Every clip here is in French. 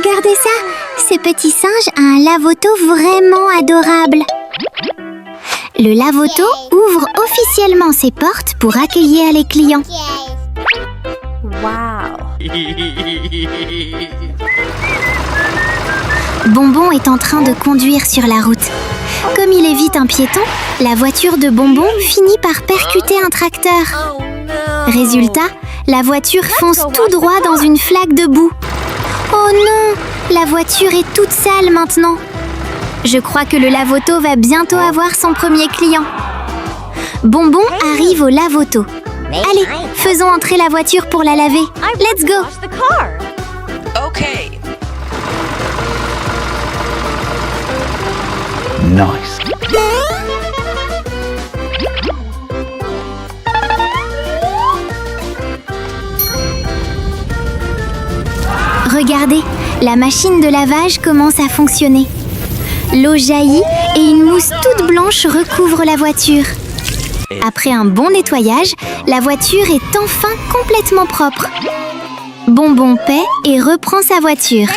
Regardez ça! Ce petit singe a un lave-auto vraiment adorable. Le lave-auto ouvre officiellement ses portes pour accueillir les clients. Bonbon est en train de conduire sur la route. Comme il évite un piéton, la voiture de Bonbon finit par percuter un tracteur. Résultat, la voiture fonce tout droit dans une flaque de boue. Oh non! La voiture est toute sale maintenant. Je crois que le lave-auto va bientôt avoir son premier client. Bonbon arrive au lave-auto. Allez, faisons entrer la voiture pour la laver. Let's go! Okay. Nice. Regardez, la machine de lavage commence à fonctionner. L'eau jaillit et une mousse toute blanche recouvre la voiture. Après un bon nettoyage, la voiture est enfin complètement propre. Bonbon paie et reprend sa voiture.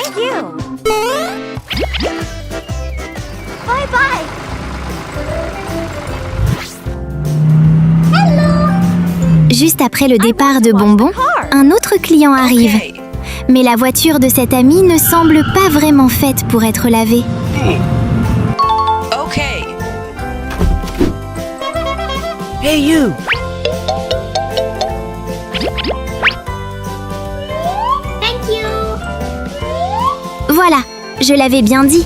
Juste après le départ de Bonbon, un autre client arrive. Mais la voiture de cet ami ne semble pas vraiment faite pour être lavée. Okay. Hey you. Voilà, je l'avais bien dit,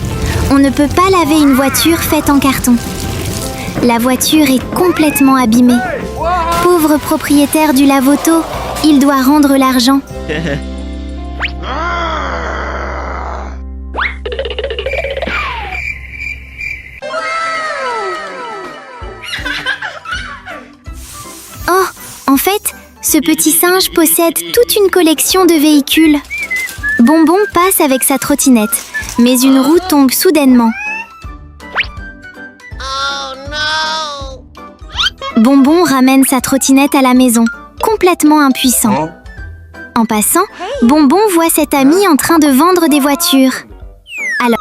on ne peut pas laver une voiture faite en carton. La voiture est complètement abîmée. Pauvre propriétaire du lave-auto, il doit rendre l'argent. Oh, en fait, ce petit singe possède toute une collection de véhicules. Bonbon passe avec sa trottinette, mais une roue tombe soudainement. Bonbon ramène sa trottinette à la maison, complètement impuissant. En passant, Bonbon voit cet ami en train de vendre des voitures. Alors,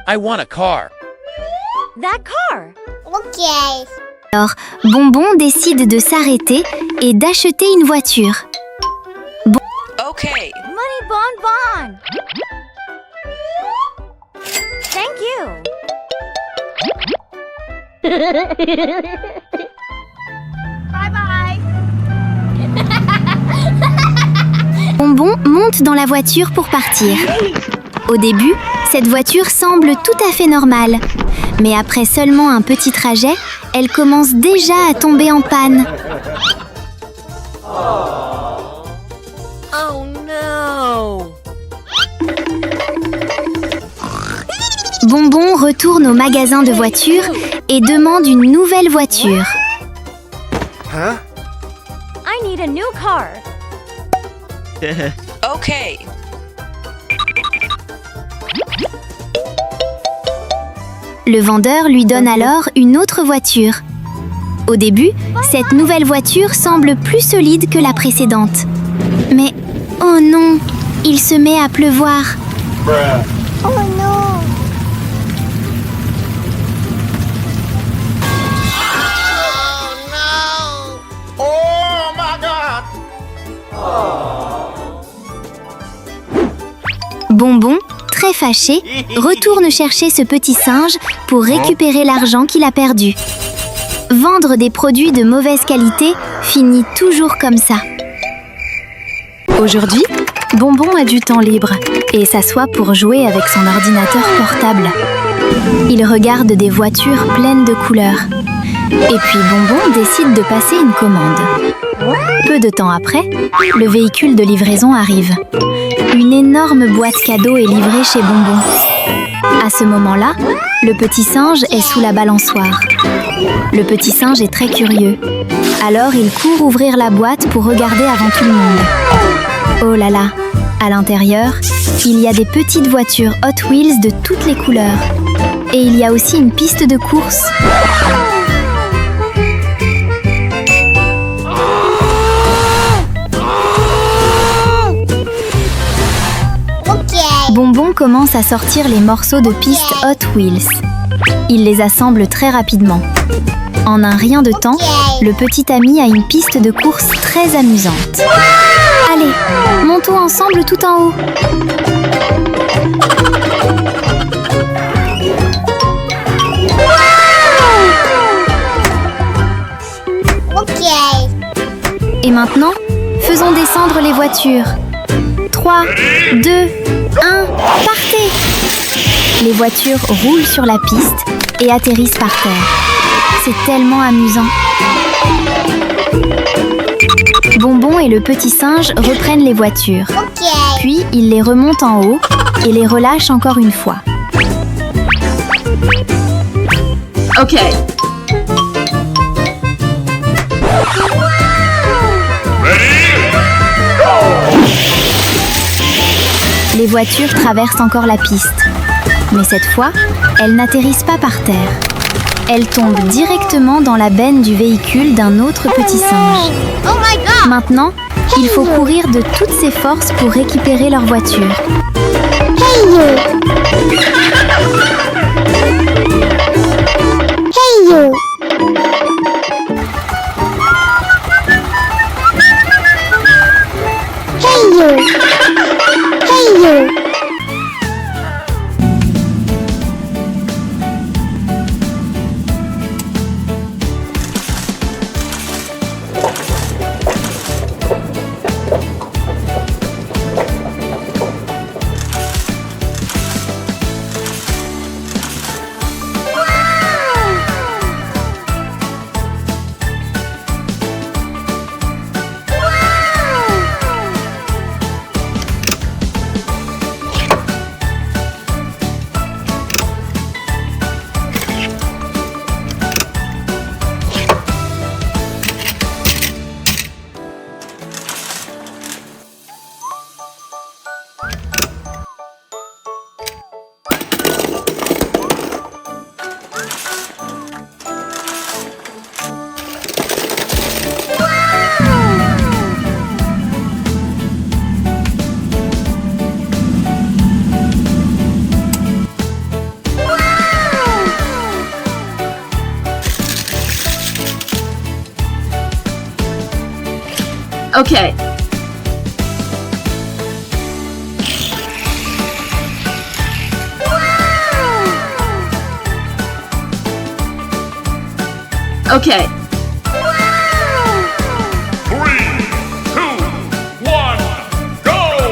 I want a car. alors, Bonbon décide de s'arrêter et d'acheter une voiture. Okay. Bonbon monte dans la voiture pour partir. Au début, cette voiture semble tout à fait normale. Mais après seulement un petit trajet, elle commence déjà à tomber en panne. Oh no. Bonbon retourne au magasin de voitures et demande une nouvelle voiture. Okay. Le vendeur lui donne alors une autre voiture. Au début, cette nouvelle voiture semble plus solide que la précédente. Mais, oh non, il se met à pleuvoir. Oh non! Bonbon, très fâché, retourne chercher ce petit singe pour récupérer l'argent qu'il a perdu. Vendre des produits de mauvaise qualité finit toujours comme ça. Aujourd'hui, Bonbon a du temps libre et s'assoit pour jouer avec son ordinateur portable. Il regarde des voitures pleines de couleurs. Et puis Bonbon décide de passer une commande. Peu de temps après, le véhicule de livraison arrive. Une énorme boîte cadeau est livrée chez Bonbon. À ce moment-là, le petit singe est sous la balançoire. Le petit singe est très curieux. Alors il court ouvrir la boîte pour regarder avant tout le monde. Oh là là! À l'intérieur, il y a des petites voitures Hot Wheels de toutes les couleurs. Et il y a aussi une piste de course. Bonbon commence à sortir les morceaux de piste Hot Wheels. Il les assemble très rapidement. En un rien de temps, le petit ami a une piste de course très amusante. Allez, montons ensemble tout en haut. Et maintenant, faisons descendre les voitures. 3, 2, 1, partez! Les voitures roulent sur la piste et atterrissent par terre. C'est tellement amusant. Bonbon et le petit singe reprennent les voitures. Puis, ils les remontent en haut et les relâchent encore une fois. Ok. Les voitures traversent encore la piste. Mais cette fois, elles n'atterrissent pas par terre. Elles tombent directement dans la benne du véhicule d'un autre petit singe. Maintenant, il faut courir de toutes ses forces pour récupérer leur voiture. Okay. Okay. 3, 2, 1, go!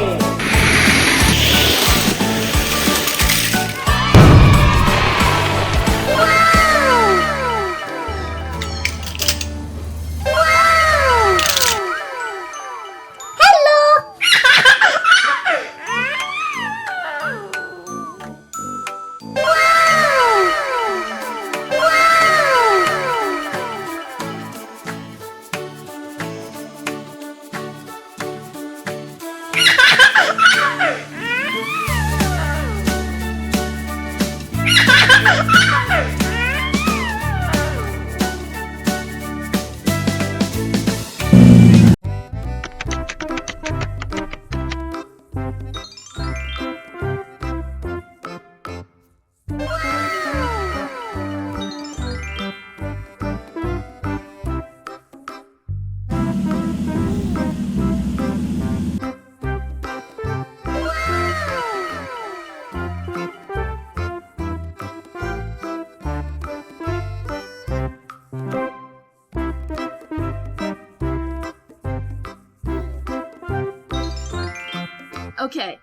Okay.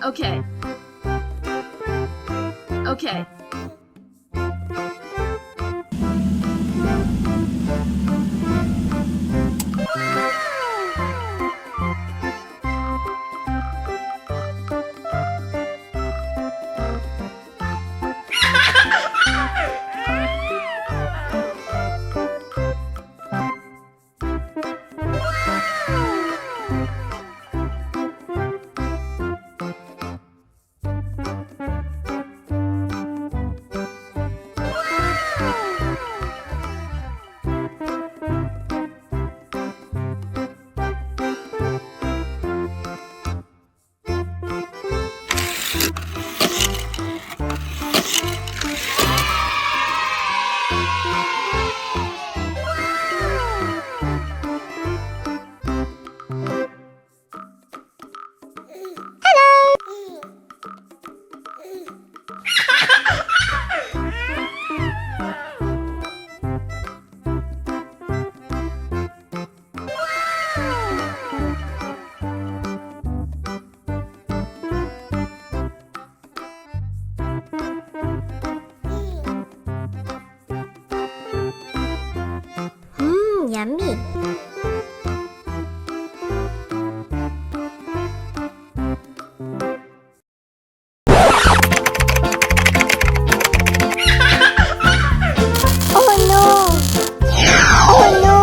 Okay. Okay. Yummy. Oh no! Oh no!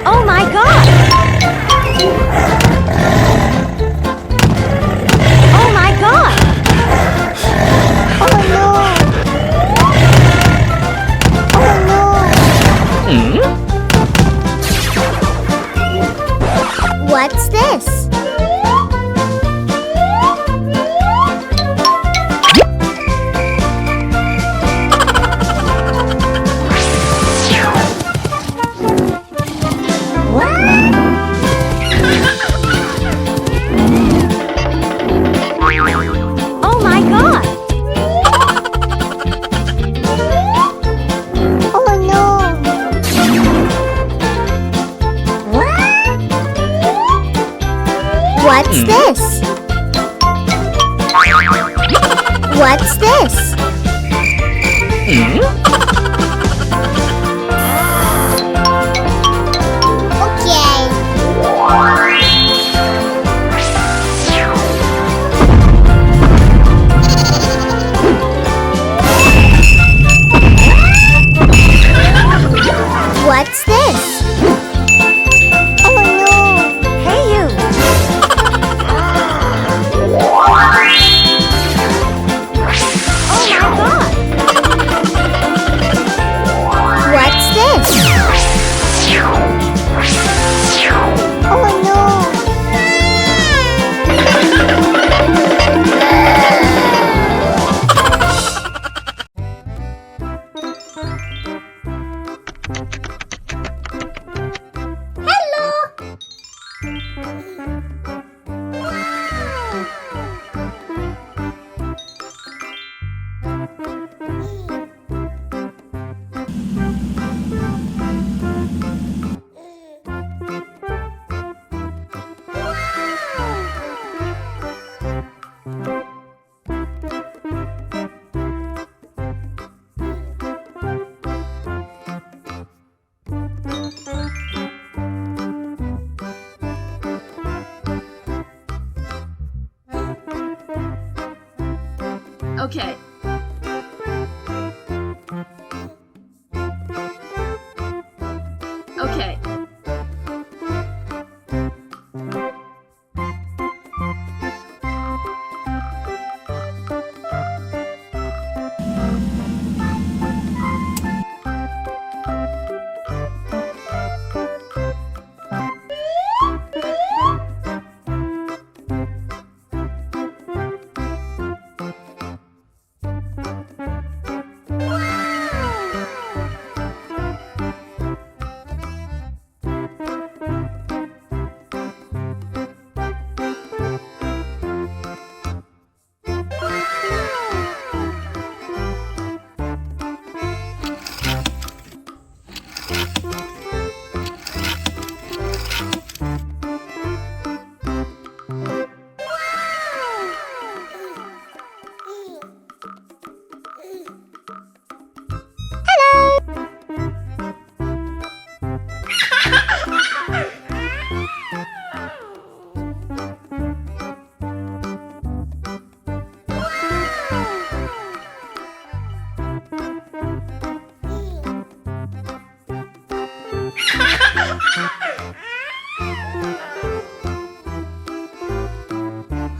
Oh my god! Oh my god! Oh no! Oh no! What's this? Oh my god! Oh no! What's this? What's this? What's this? Oh no! Hey you! Oh my god! What's this? Oh no! Okay. Okay.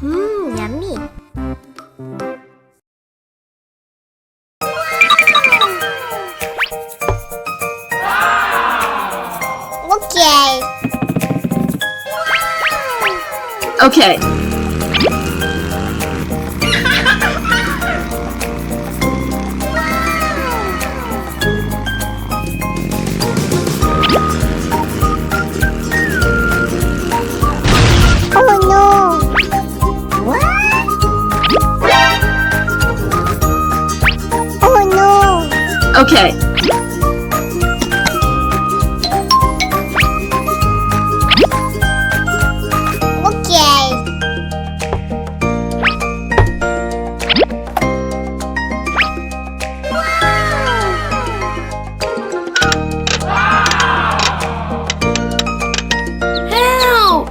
Yummy. Okay. Okay. Oh no! Oh no! Okay. Okay. Help!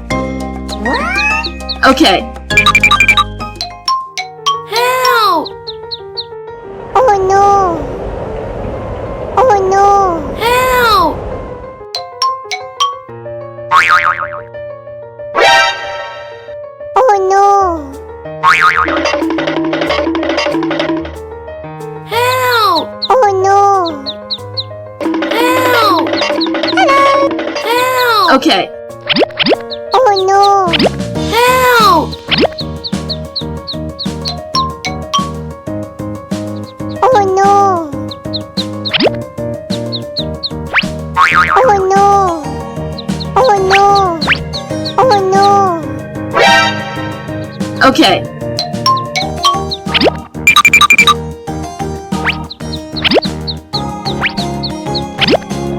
Okay. Help! Oh no. Oh no. Help! Oh no. Help! Oh no. Help! Help! Okay. Oh no. Help! Oh no. Oh no. Oh no. Oh no. Okay.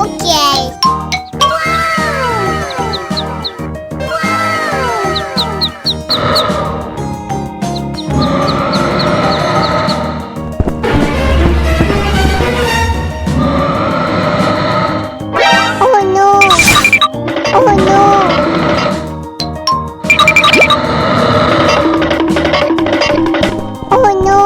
Okay. Oh no. Oh no. Oh no. Oh no.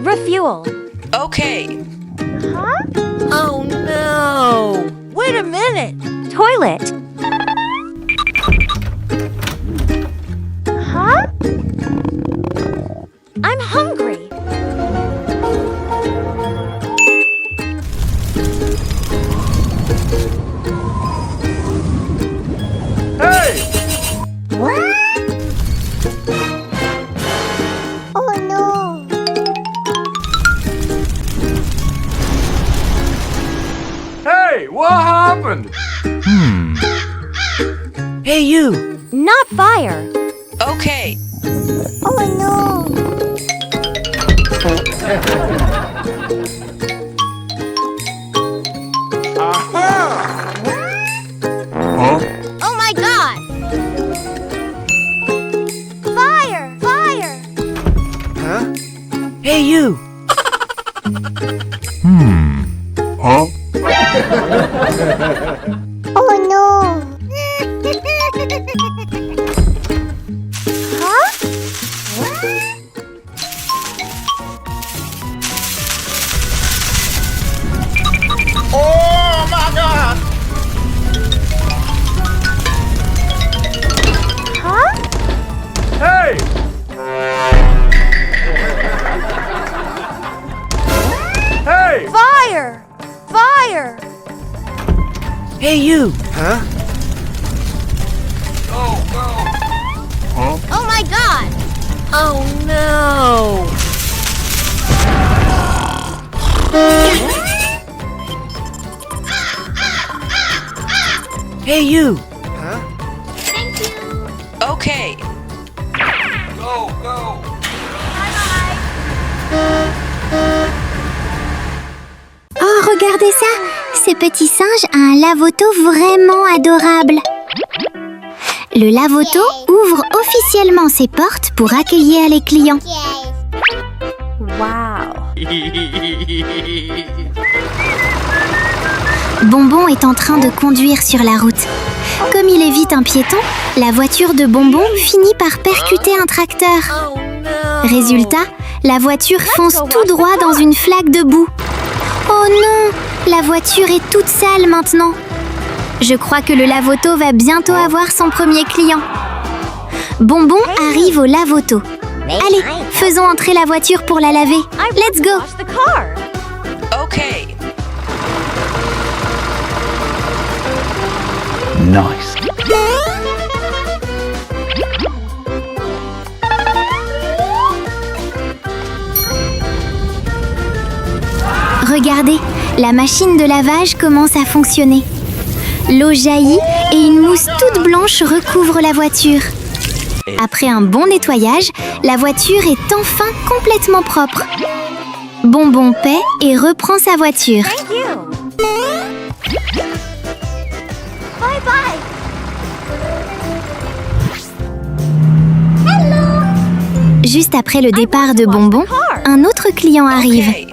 Refuel. Okay. Oh no! Wait a minute! Toilet. Huh? I'm hungry. Hey! Oh no. Hey, what happened? Hey, you! Not fire. Okay. Oh no. Oh my god. Fire! Fire! Hey, you! Oh no. Oh my god! Hey! Hey! Fire! Fire! Hey, you! Oh my god! Oh no! Hey, you! Thank you! Okay. Go, go! Oh, regardez ça! Ce petit singe a un lavoto vraiment adorable. Le lavoto ouvre officiellement ses portes pour accueillir les clients. Bonbon est en train de conduire sur la route. Comme il évite un piéton, la voiture de Bonbon finit par percuter un tracteur. Oh no! Résultat, la voiture fonce tout droit dans une flaque de boue. Oh non, la voiture est toute sale maintenant. Je crois que le lavoto va bientôt avoir son premier client. Bonbon arrive au lavoto. Allez, faisons entrer la voiture pour la laver. Let's go! Wash the car. Okay. Nice. Regardez, la machine de lavage commence à fonctionner. L'eau jaillit et une mousse toute blanche recouvre la voiture. Après un bon nettoyage, la voiture est enfin complètement propre. Bonbon paie et reprend sa voiture. Bye bye. Juste après le départ de Bonbon, un autre client arrive. Okay.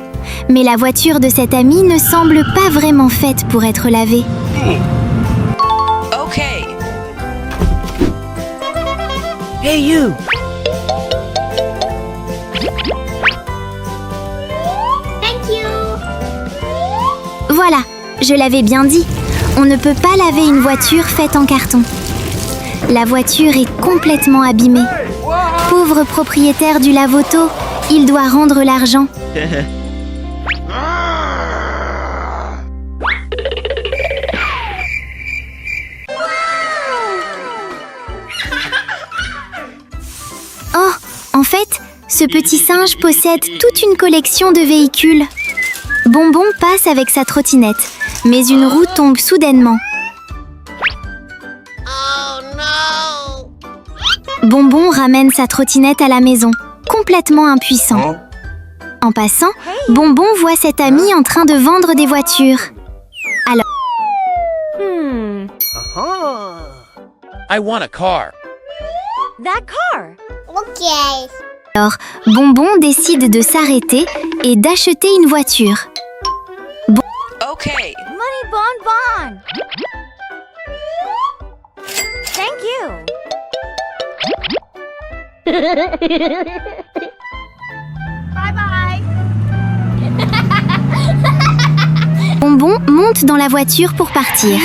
Mais la voiture de cet ami ne semble pas vraiment faite pour être lavée. Okay. Hey, you. Thank you. Voilà, je l'avais bien dit, on ne peut pas laver une voiture faite en carton. La voiture est complètement abîmée. Pauvre propriétaire du lave-auto, il doit rendre l'argent. Oh, en fait, ce petit singe possède toute une collection de véhicules. Bonbon passe avec sa trottinette, mais une roue tombe soudainement. Bonbon ramène sa trottinette à la maison, complètement impuissant. En passant, Bonbon voit cet ami en train de vendre des voitures. Alors, I want a car. Ok. Bonbon décide de s'arrêter et d'acheter une voiture. Okay. Bonbon monte dans la voiture pour partir.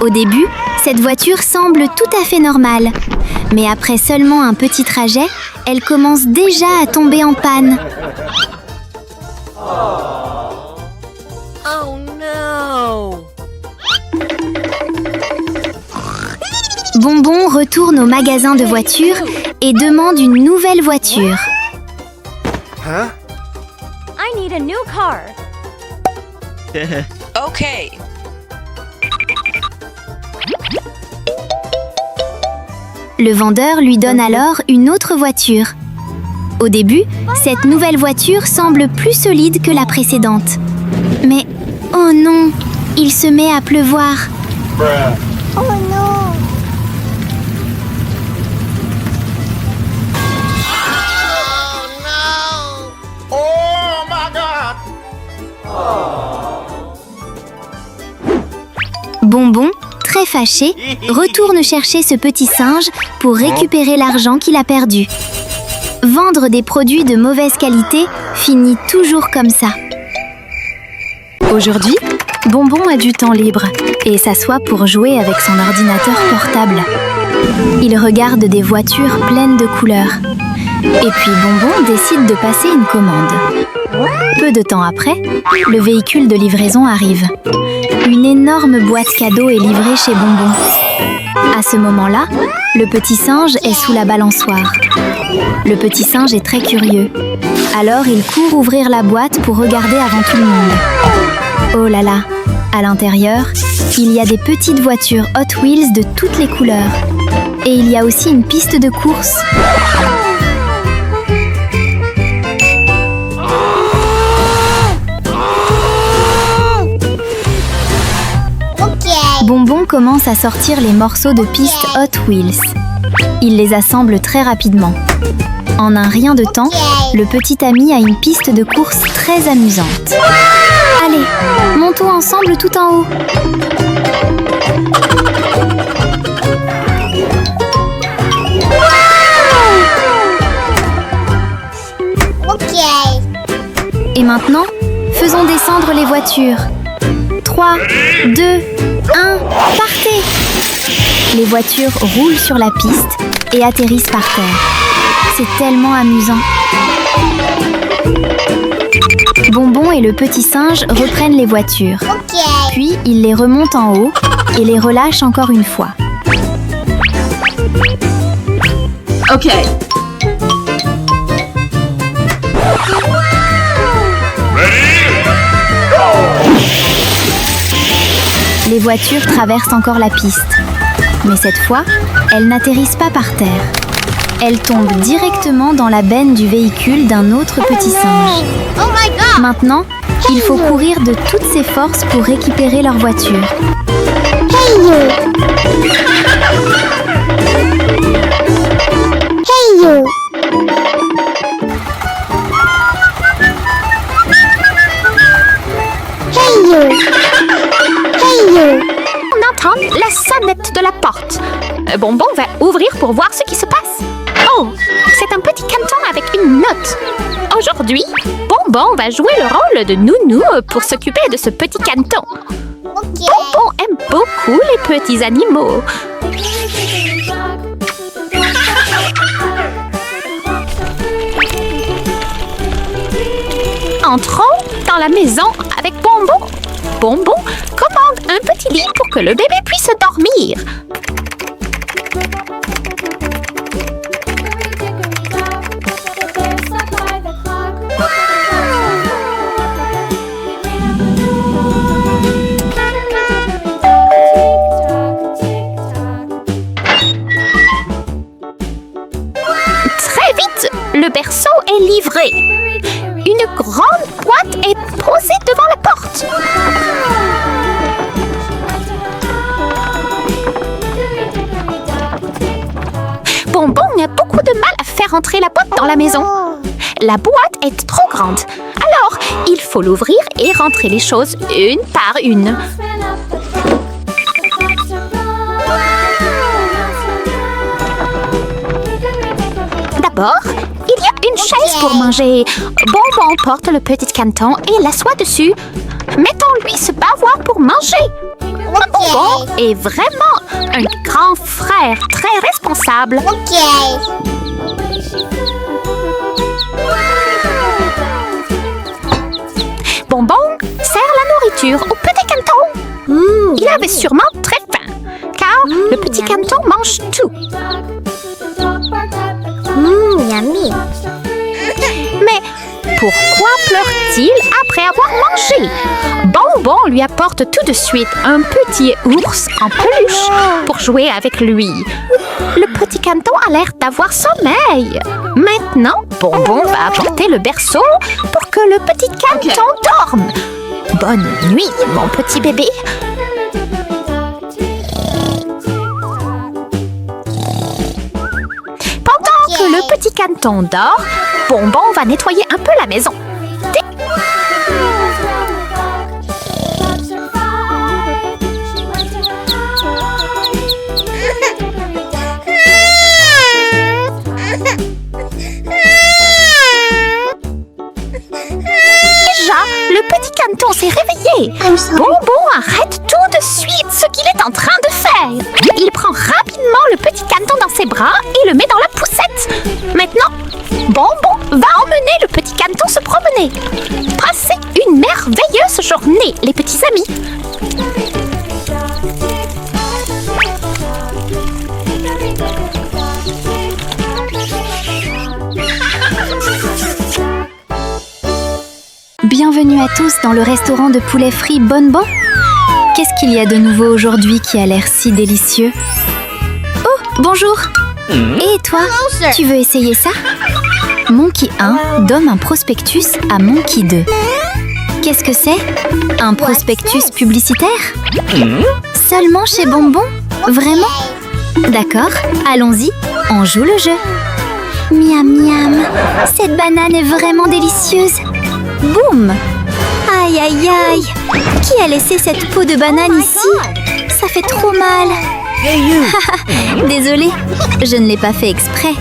Au début, cette voiture semble tout à fait normale. Mais après seulement un petit trajet, elle commence déjà à tomber en panne. Oh no. Bonbon retourne au magasin de voitures et demande une nouvelle voiture. Okay. Le vendeur lui donne alors une autre voiture. Au début, cette nouvelle voiture semble plus solide que la précédente. Mais, oh non, il se met à pleuvoir. Oh non. Oh my God! Bonbon, très fâché, retourne chercher ce petit singe pour récupérer l'argent qu'il a perdu. Vendre des produits de mauvaise qualité finit toujours comme ça. Aujourd'hui, Bonbon a du temps libre et s'assoit pour jouer avec son ordinateur portable. Il regarde des voitures pleines de couleurs. Et puis Bonbon décide de passer une commande. Peu de temps après, le véhicule de livraison arrive. Une énorme boîte cadeau est livrée chez Bonbon. À ce moment-là, le petit singe est sous la balançoire. Le petit singe est très curieux. Alors il court ouvrir la boîte pour regarder avant tout le monde. Oh là là! À l'intérieur, il y a des petites voitures Hot Wheels de toutes les couleurs. Et il y a aussi une piste de course. Ok. Bonbon commence à sortir les morceaux de piste Hot Wheels. Il les assemble très rapidement. En un rien de temps, le petit ami a une piste de course très amusante. Allez, montons ensemble tout en haut. Ok. Et maintenant, faisons descendre les voitures. 3, 2, 1, partez! Les voitures roulent sur la piste et atterrissent par terre. C'est tellement amusant. Bonbon et le petit singe reprennent les voitures. Ok. Puis ils les remontent en haut et les relâchent encore une fois. Ok. Les voitures traversent encore la piste. Mais cette fois, elles n'atterrissent pas par terre. Elles tombent directement dans la benne du véhicule d'un autre petit singe. Oh my god. Maintenant, il faut courir de toutes ses forces pour récupérer leur voiture. Hey you. Hey you. Hey you. Hey you. On entend la sonnette de la porte. Bonbon va ouvrir pour voir ce qui se passe. Oh, c'est un petit canton avec une note. Aujourd'hui, Bonbon va jouer le rôle de nounou pour s'occuper de ce petit canton. Ok. Bonbon aime beaucoup les petits animaux. Entrons dans la maison avec Bonbon. Bonbon commande un petit lit pour que le bébé puisse dormir. Très vite, le berceau est livré. Une grande boîte est posée devant la porte. Bonbon a beaucoup de mal à faire entrer la boîte dans la maison. La boîte est trop grande. Alors, il faut l'ouvrir et rentrer les choses une par une. D'abord, il y a une chaise pour manger. Bonbon porte le petit canton et l'assoit dessus. Mettons-lui ce bavoir pour manger. Bonbon est vraiment un grand frère très responsable. Ok. Bonbon sert la nourriture au petit canton. Il avait sûrement très faim, car le petit canton mange tout. Yummy. Mais pourquoi pleure-t-il après avoir mangé? Bonbon lui apporte tout de suite un petit ours en peluche pour jouer avec lui. Le petit canton a l'air d'avoir sommeil. Maintenant, Bonbon va apporter le berceau pour que le petit canton dorme. Bonne nuit, mon petit bébé. Pendant que le petit canton dort, Bonbon va nettoyer un peu la maison. Déjà, le petit canton s'est réveillé. Bonbon arrête tout de suite ce qu'il est en train de faire. Il prend rapidement le petit canton dans ses bras et le met dans la poussette. Maintenant, Bonbon va emmener le petit canton se promener. Passez une merveilleuse journée, les petits amis. Bienvenue à tous dans le restaurant de poulet frit Bonbon. Qu'est-ce qu'il y a de nouveau aujourd'hui qui a l'air si délicieux? Oh, bonjour! Et toi, tu veux essayer ça? Monkey 1 donne un prospectus à Monkey 2. Qu'est-ce que c'est? Un prospectus publicitaire? Seulement chez Bonbon? Vraiment? D'accord, allons-y, on joue le jeu. Miam miam, cette banane est vraiment délicieuse. Boum! Aïe aïe aïe! Qui a laissé cette peau de banane ici? Ça fait trop mal. Hey you! Désolée, je ne l'ai pas fait exprès.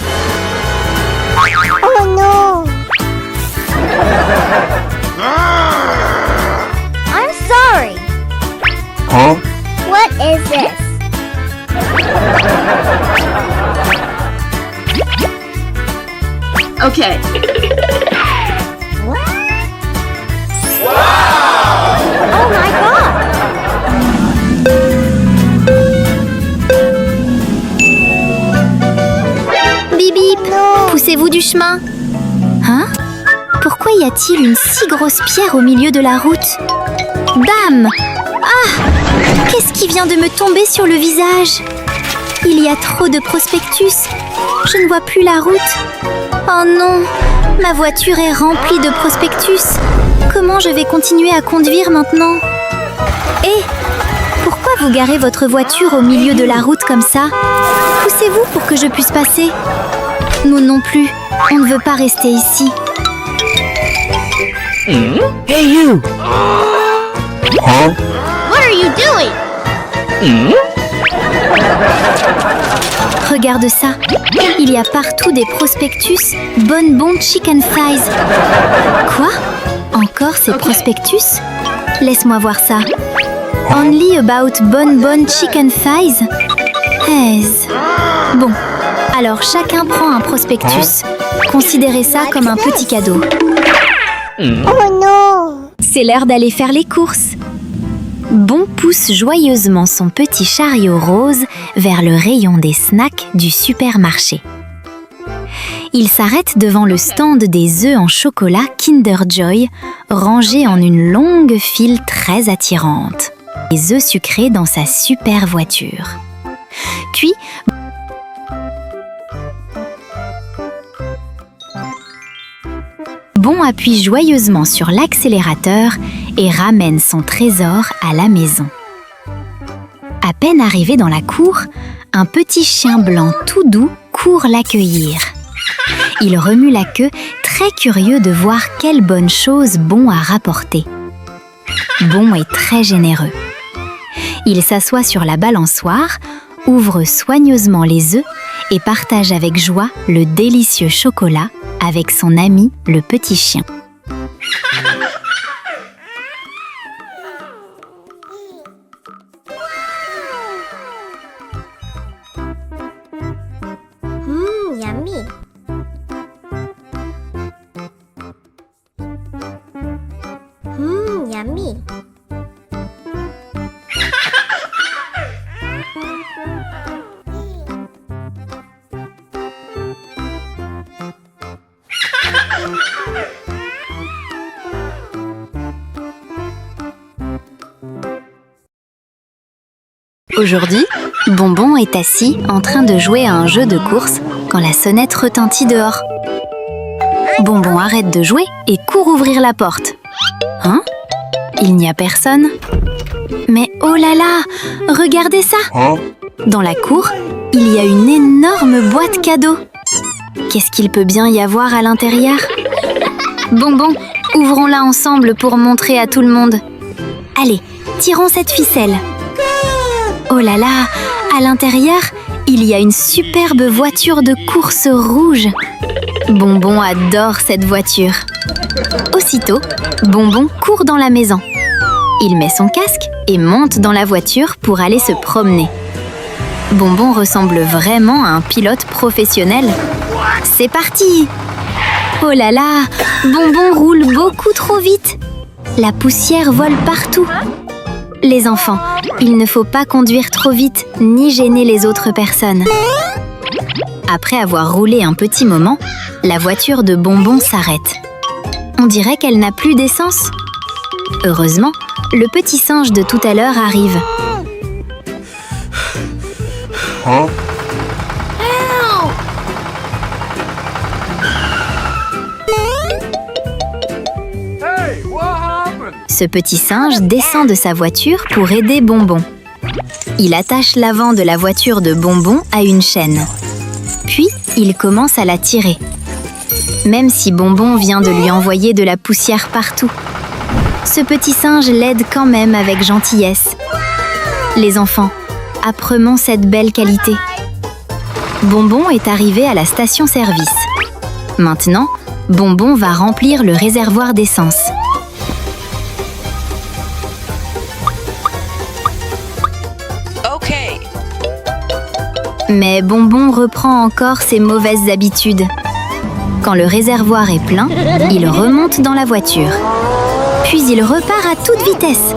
Oh non. I'm sorry. Huh? What is this? Okay. Oh my god! Bip bip, Non. poussez-vous du chemin. Hein? Pourquoi y a-t-il une si grosse pierre au milieu de la route? Bam! Ah! Qu'est-ce qui vient de me tomber sur le visage? Il y a trop de prospectus. Je ne vois plus la route. Oh non! Ma voiture est remplie de prospectus. Comment je vais continuer à conduire maintenant? Hé! Pourquoi vous garez votre voiture au milieu de la route comme ça? Poussez-vous pour que je puisse passer. Nous non plus. On ne veut pas rester ici. Hey, you! What are you doing? Regarde ça. Il y a partout des prospectus Bonbon Chicken Thighs. Quoi? Encore ces prospectus? Laisse-moi voir ça. Only about Bonbon Chicken Thighs? Aise. Bon, alors chacun prend un prospectus. Considérez ça comme un petit cadeau. Oh non! C'est l'heure d'aller faire les courses. Bon pousse joyeusement son petit chariot rose vers le rayon des snacks du supermarché. Il s'arrête devant le stand des œufs en chocolat Kinder Joy, rangés en une longue file très attirante. Les œufs sucrés dans sa super voiture. Puis, Bon appuie joyeusement sur l'accélérateur et ramène son trésor à la maison. À peine arrivé dans la cour, un petit chien blanc tout doux court l'accueillir. Il remue la queue, très curieux de voir quelle bonne chose Bon a rapporté. Bon est très généreux. Il s'assoit sur la balançoire, ouvre soigneusement les œufs et partage avec joie le délicieux chocolat avec son ami le petit chien. Yummy. Yummy. Aujourd'hui, Bonbon est assis en train de jouer à un jeu de course quand la sonnette retentit dehors. Bonbon arrête de jouer et court ouvrir la porte. Hein? Il n'y a personne. Mais oh là là, regardez ça! Dans la cour, il y a une énorme boîte cadeau. Qu'est-ce qu'il peut bien y avoir à l'intérieur? Bonbon, ouvrons-la ensemble pour montrer à tout le monde. Allez, tirons cette ficelle. Oh là là, à l'intérieur, il y a une superbe voiture de course rouge. Bonbon adore cette voiture. Aussitôt, Bonbon court dans la maison. Il met son casque et monte dans la voiture pour aller se promener. Bonbon ressemble vraiment à un pilote professionnel. C'est parti! Oh là là, Bonbon roule beaucoup trop vite. La poussière vole partout. Les enfants, il ne faut pas conduire trop vite ni gêner les autres personnes. Après avoir roulé un petit moment, la voiture de Bonbon s'arrête. On dirait qu'elle n'a plus d'essence. Heureusement, le petit singe de tout à l'heure arrive. Ce petit singe descend de sa voiture pour aider Bonbon. Il attache l'avant de la voiture de Bonbon à une chaîne. Puis, il commence à la tirer. Même si Bonbon vient de lui envoyer de la poussière partout. Ce petit singe l'aide quand même avec gentillesse. Les enfants, apprenons cette belle qualité. Bonbon est arrivé à la station-service. Maintenant, Bonbon va remplir le réservoir d'essence. Mais Bonbon reprend encore ses mauvaises habitudes. Quand le réservoir est plein, il remonte dans la voiture. Puis il repart à toute vitesse.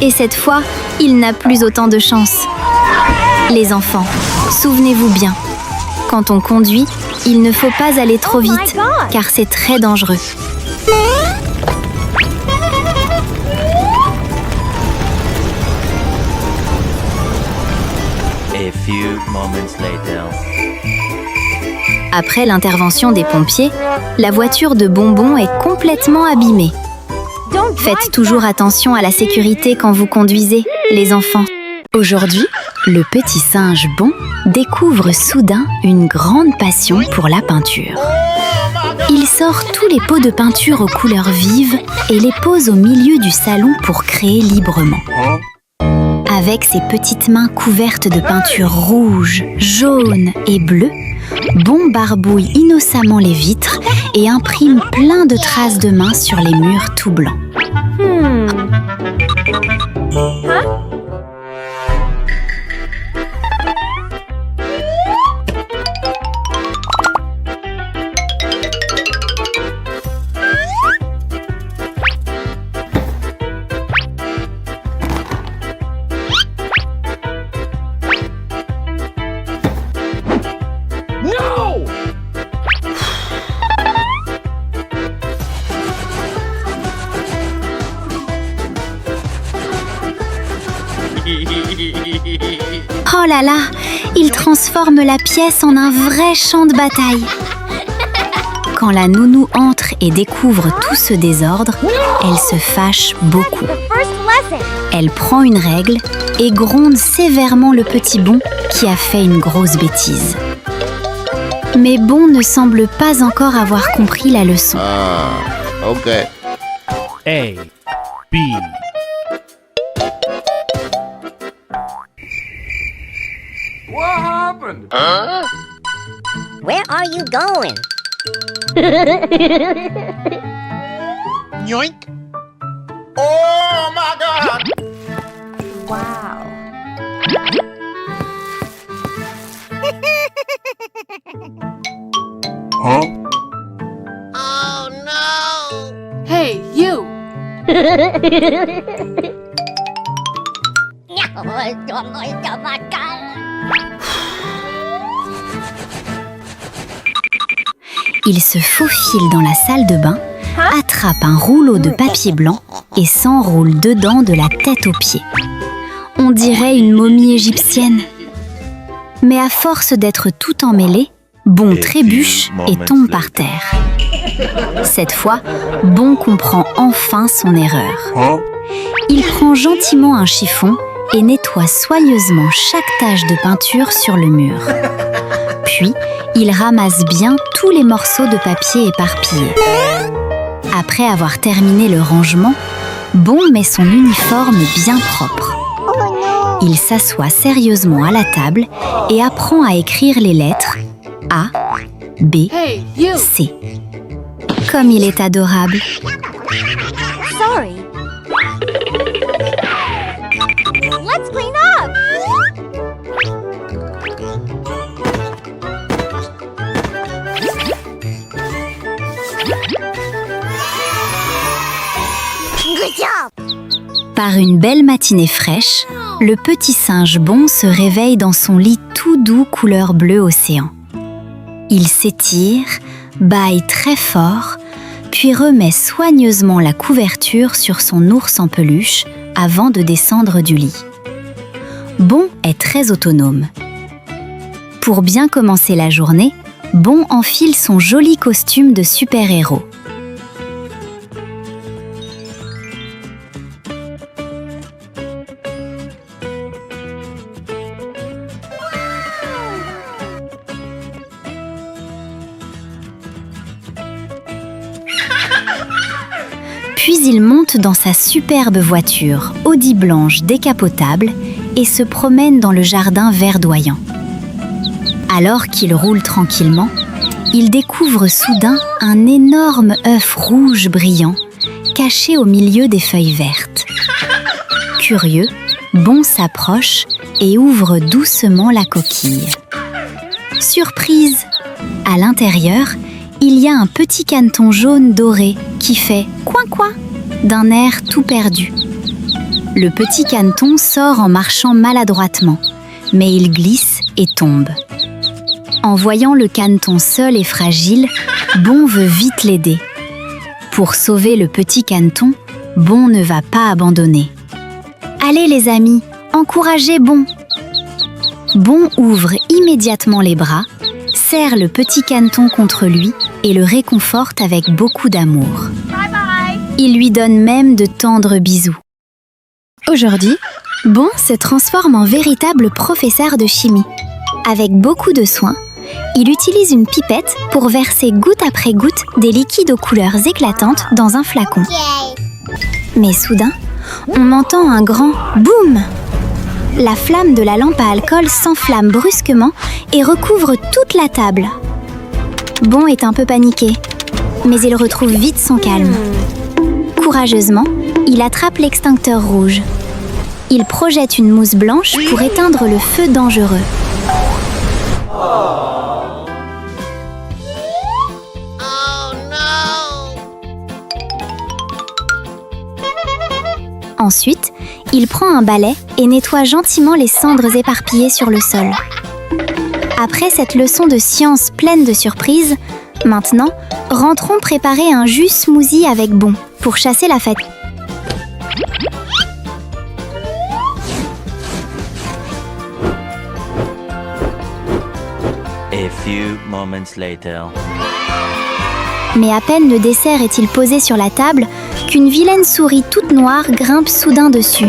Et cette fois, il n'a plus autant de chance. Les enfants, souvenez-vous bien, quand on conduit, il ne faut pas aller trop vite, car c'est très dangereux. A few moments later. Après l'intervention des pompiers, la voiture de Bonbon est complètement abîmée. Faites toujours attention à la sécurité quand vous conduisez, les enfants. Aujourd'hui, le petit singe Bon découvre soudain une grande passion pour la peinture. Il sort tous les pots de peinture aux couleurs vives et les pose au milieu du salon pour créer librement. Avec ses petites mains couvertes de peinture rouge, jaune et bleue, Bon barbouille innocemment les vitres et imprime plein de traces de mains sur les murs tout blancs. Oh là là, il transforme la pièce en un vrai champ de bataille. Quand la nounou entre et découvre tout ce désordre, elle se fâche beaucoup. Elle prend une règle et gronde sévèrement le petit Bon qui a fait une grosse bêtise. Mais Bon ne semble pas encore avoir compris la leçon. Ok. A, B. What happened? Where are you going? Yoink. Oh my God. Wow. Huh? Hey, you! Il se faufile dans la salle de bain, attrape un rouleau de papier blanc et s'enroule dedans de la tête aux pieds. On dirait une momie égyptienne. Mais à force d'être tout emmêlé, Bon trébuche et tombe par terre. Cette fois, Bon comprend enfin son erreur. Il prend gentiment un chiffon et nettoie soigneusement chaque tache de peinture sur le mur. Puis, il ramasse bien tous les morceaux de papier éparpillés. Après avoir terminé le rangement, Bon met son uniforme bien propre. Il s'assoit sérieusement à la table et apprend à écrire les lettres A, B, Hey, you! C. Comme il est adorable. Sorry. Let's clean up. Good job. Par une belle matinée fraîche, le petit singe Bon se réveille dans son lit tout doux couleur bleu océan. Il s'étire, bâille très fort, puis remet soigneusement la couverture sur son ours en peluche avant de descendre du lit. Bon est très autonome. Pour bien commencer la journée, Bon enfile son joli costume de super-héros. Puis il monte dans sa superbe voiture Audi blanche décapotable et se promène dans le jardin verdoyant. Alors qu'il roule tranquillement, il découvre soudain un énorme œuf rouge brillant caché au milieu des feuilles vertes. Curieux, Bon s'approche et ouvre doucement la coquille. Surprise! À l'intérieur, il y a un petit caneton jaune doré qui fait coin-coin. d'un air tout perdu. Le petit caneton sort en marchant maladroitement, mais il glisse et tombe. En voyant le caneton seul et fragile, Bon veut vite l'aider. Pour sauver le petit caneton, Bon ne va pas abandonner. Allez les amis, encouragez Bon. Bon ouvre immédiatement les bras, serre le petit caneton contre lui et le réconforte avec beaucoup d'amour. Il lui donne même de tendres bisous. Aujourd'hui, Bon se transforme en véritable professeur de chimie. Avec beaucoup de soin, il utilise une pipette pour verser goutte après goutte des liquides aux couleurs éclatantes dans un flacon. Mais soudain, on entend un grand boum. La flamme de la lampe à alcool s'enflamme brusquement et recouvre toute la table. Bon est un peu paniqué, mais il retrouve vite son calme. Courageusement, il attrape l'extincteur rouge. Il projette une mousse blanche pour éteindre le feu dangereux. Ensuite, il prend un balai et nettoie gentiment les cendres éparpillées sur le sol. Après cette leçon de science pleine de surprises, maintenant, rentrons préparer un jus smoothie avec Bon pour chasser la fatigue. A few moments later. Mais à peine le dessert est-il posé sur la table qu'une vilaine souris toute noire grimpe soudain dessus.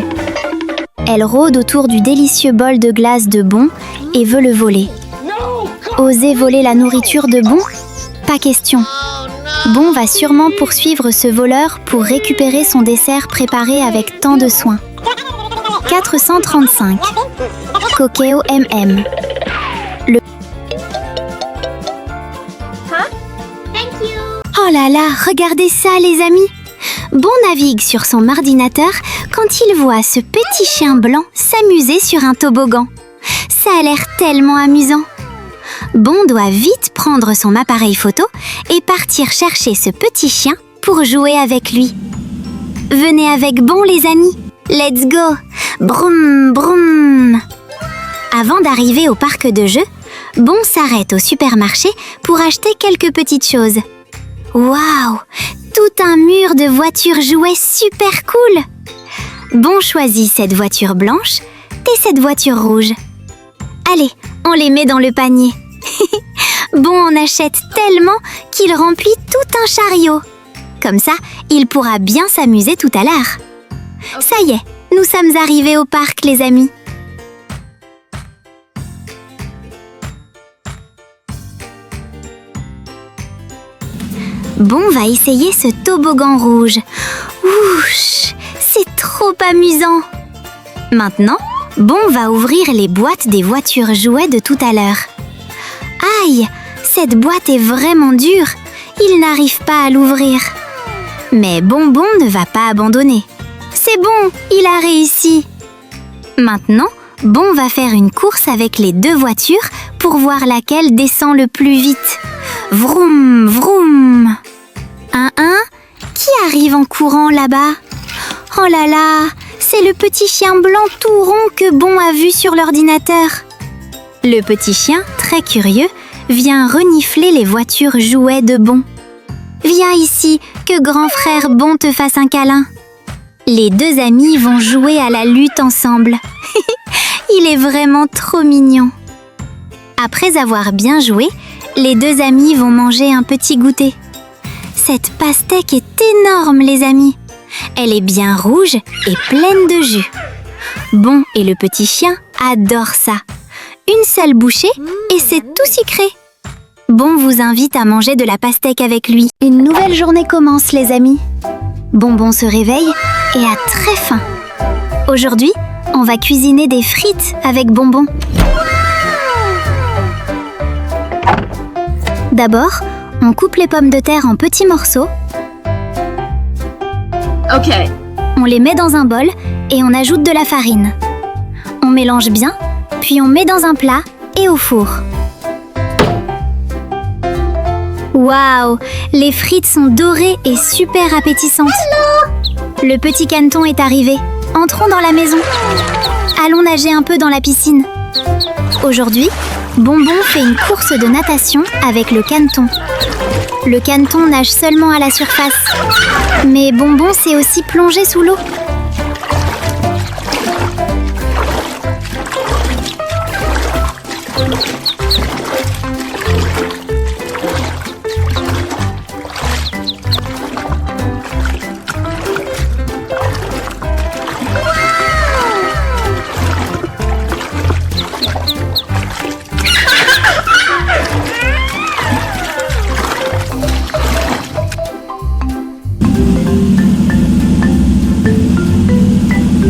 Elle rôde autour du délicieux bol de glace de Bon et veut le voler. Oser voler la nourriture de Bon ? Pas question. Bon va sûrement poursuivre ce voleur pour récupérer son dessert préparé avec tant de soin. 435. Cookéo MM. Oh là là, regardez ça les amis! Bon navigue sur son ordinateur quand il voit ce petit chien blanc s'amuser sur un toboggan. Ça a l'air tellement amusant. Bon doit vite prendre son appareil photo et partir chercher ce petit chien pour jouer avec lui. Venez avec Bon les amis, let's go! Broum broum! Avant d'arriver au parc de jeux, Bon s'arrête au supermarché pour acheter quelques petites choses. Waouh! Tout un mur de voitures jouets super cool! Bon choisit cette voiture blanche et cette voiture rouge. Allez, on les met dans le panier. Bon en achète tellement qu'il remplit tout un chariot. Comme ça, il pourra bien s'amuser tout à l'heure. Ça y est, nous sommes arrivés au parc les amis. Bon va essayer ce toboggan rouge. Ouch, c'est trop amusant. Maintenant, Bon va ouvrir les boîtes des voitures jouets de tout à l'heure. Aïe, cette boîte est vraiment dure. Il n'arrive pas à l'ouvrir. Mais Bon ne va pas abandonner. C'est bon, il a réussi. Maintenant, Bon va faire une course avec les deux voitures pour voir laquelle descend le plus vite. Vroom, vroom. Qui arrive en courant là-bas? Oh là là, c'est le petit chien blanc tout rond que Bon a vu sur l'ordinateur. Le petit chien, très curieux, vient renifler les voitures jouets de Bon. Viens ici, que grand frère Bon te fasse un câlin. Les deux amis vont jouer à la lutte ensemble. Il est vraiment trop mignon. Après avoir bien joué, les deux amis vont manger un petit goûter. Cette pastèque est énorme, les amis. Elle est bien rouge et pleine de jus. Bon et le petit chien adorent ça. Une seule bouchée et c'est tout sucré. Bon vous invite à manger de la pastèque avec lui. Une nouvelle journée commence, les amis. Bonbon se réveille et a très faim. Aujourd'hui, on va cuisiner des frites avec Bonbon. D'abord, on coupe les pommes de terre en petits morceaux. Ok. On les met dans un bol et on ajoute de la farine. On mélange bien, puis on met dans un plat et au four. Waouh! Les frites sont dorées et super appétissantes. Le petit caneton est arrivé. Entrons dans la maison. Allons nager un peu dans la piscine. Aujourd'hui, Bonbon fait une course de natation avec le caneton. Le caneton nage seulement à la surface. Mais Bonbon sait aussi plonger sous l'eau.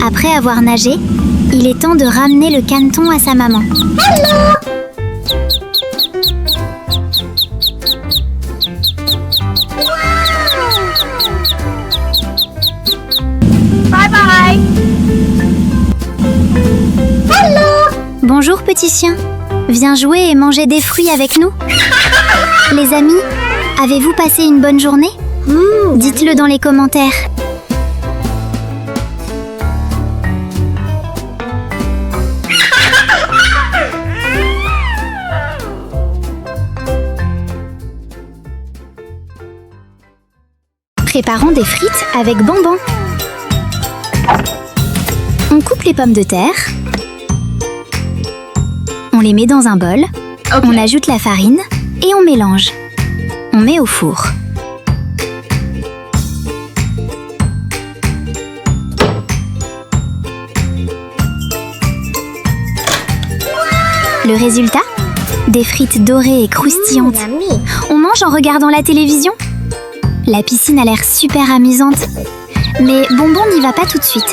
Après avoir nagé, il est temps de ramener le caneton à sa maman. Bye bye. Bonjour petit chien, viens jouer et manger des fruits avec nous. Les amis, avez-vous passé une bonne journée? Dites-le dans les commentaires. Préparons des frites avec Bonbon. On coupe les pommes de terre. On les met dans un bol. On ajoute la farine et on mélange. On met au four. Le résultat? Des frites dorées et croustillantes. On mange en regardant la télévision. La piscine a l'air super amusante. Mais Bonbon n'y va pas tout de suite.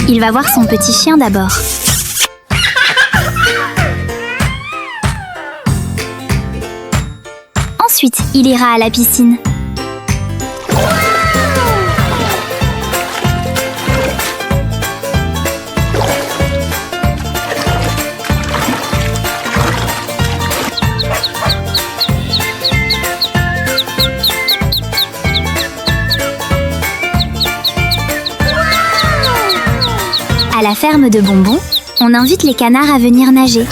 Il va voir son petit chien d'abord. Ensuite, il ira à la piscine. À la ferme de Bonbon, on invite les canards à venir nager.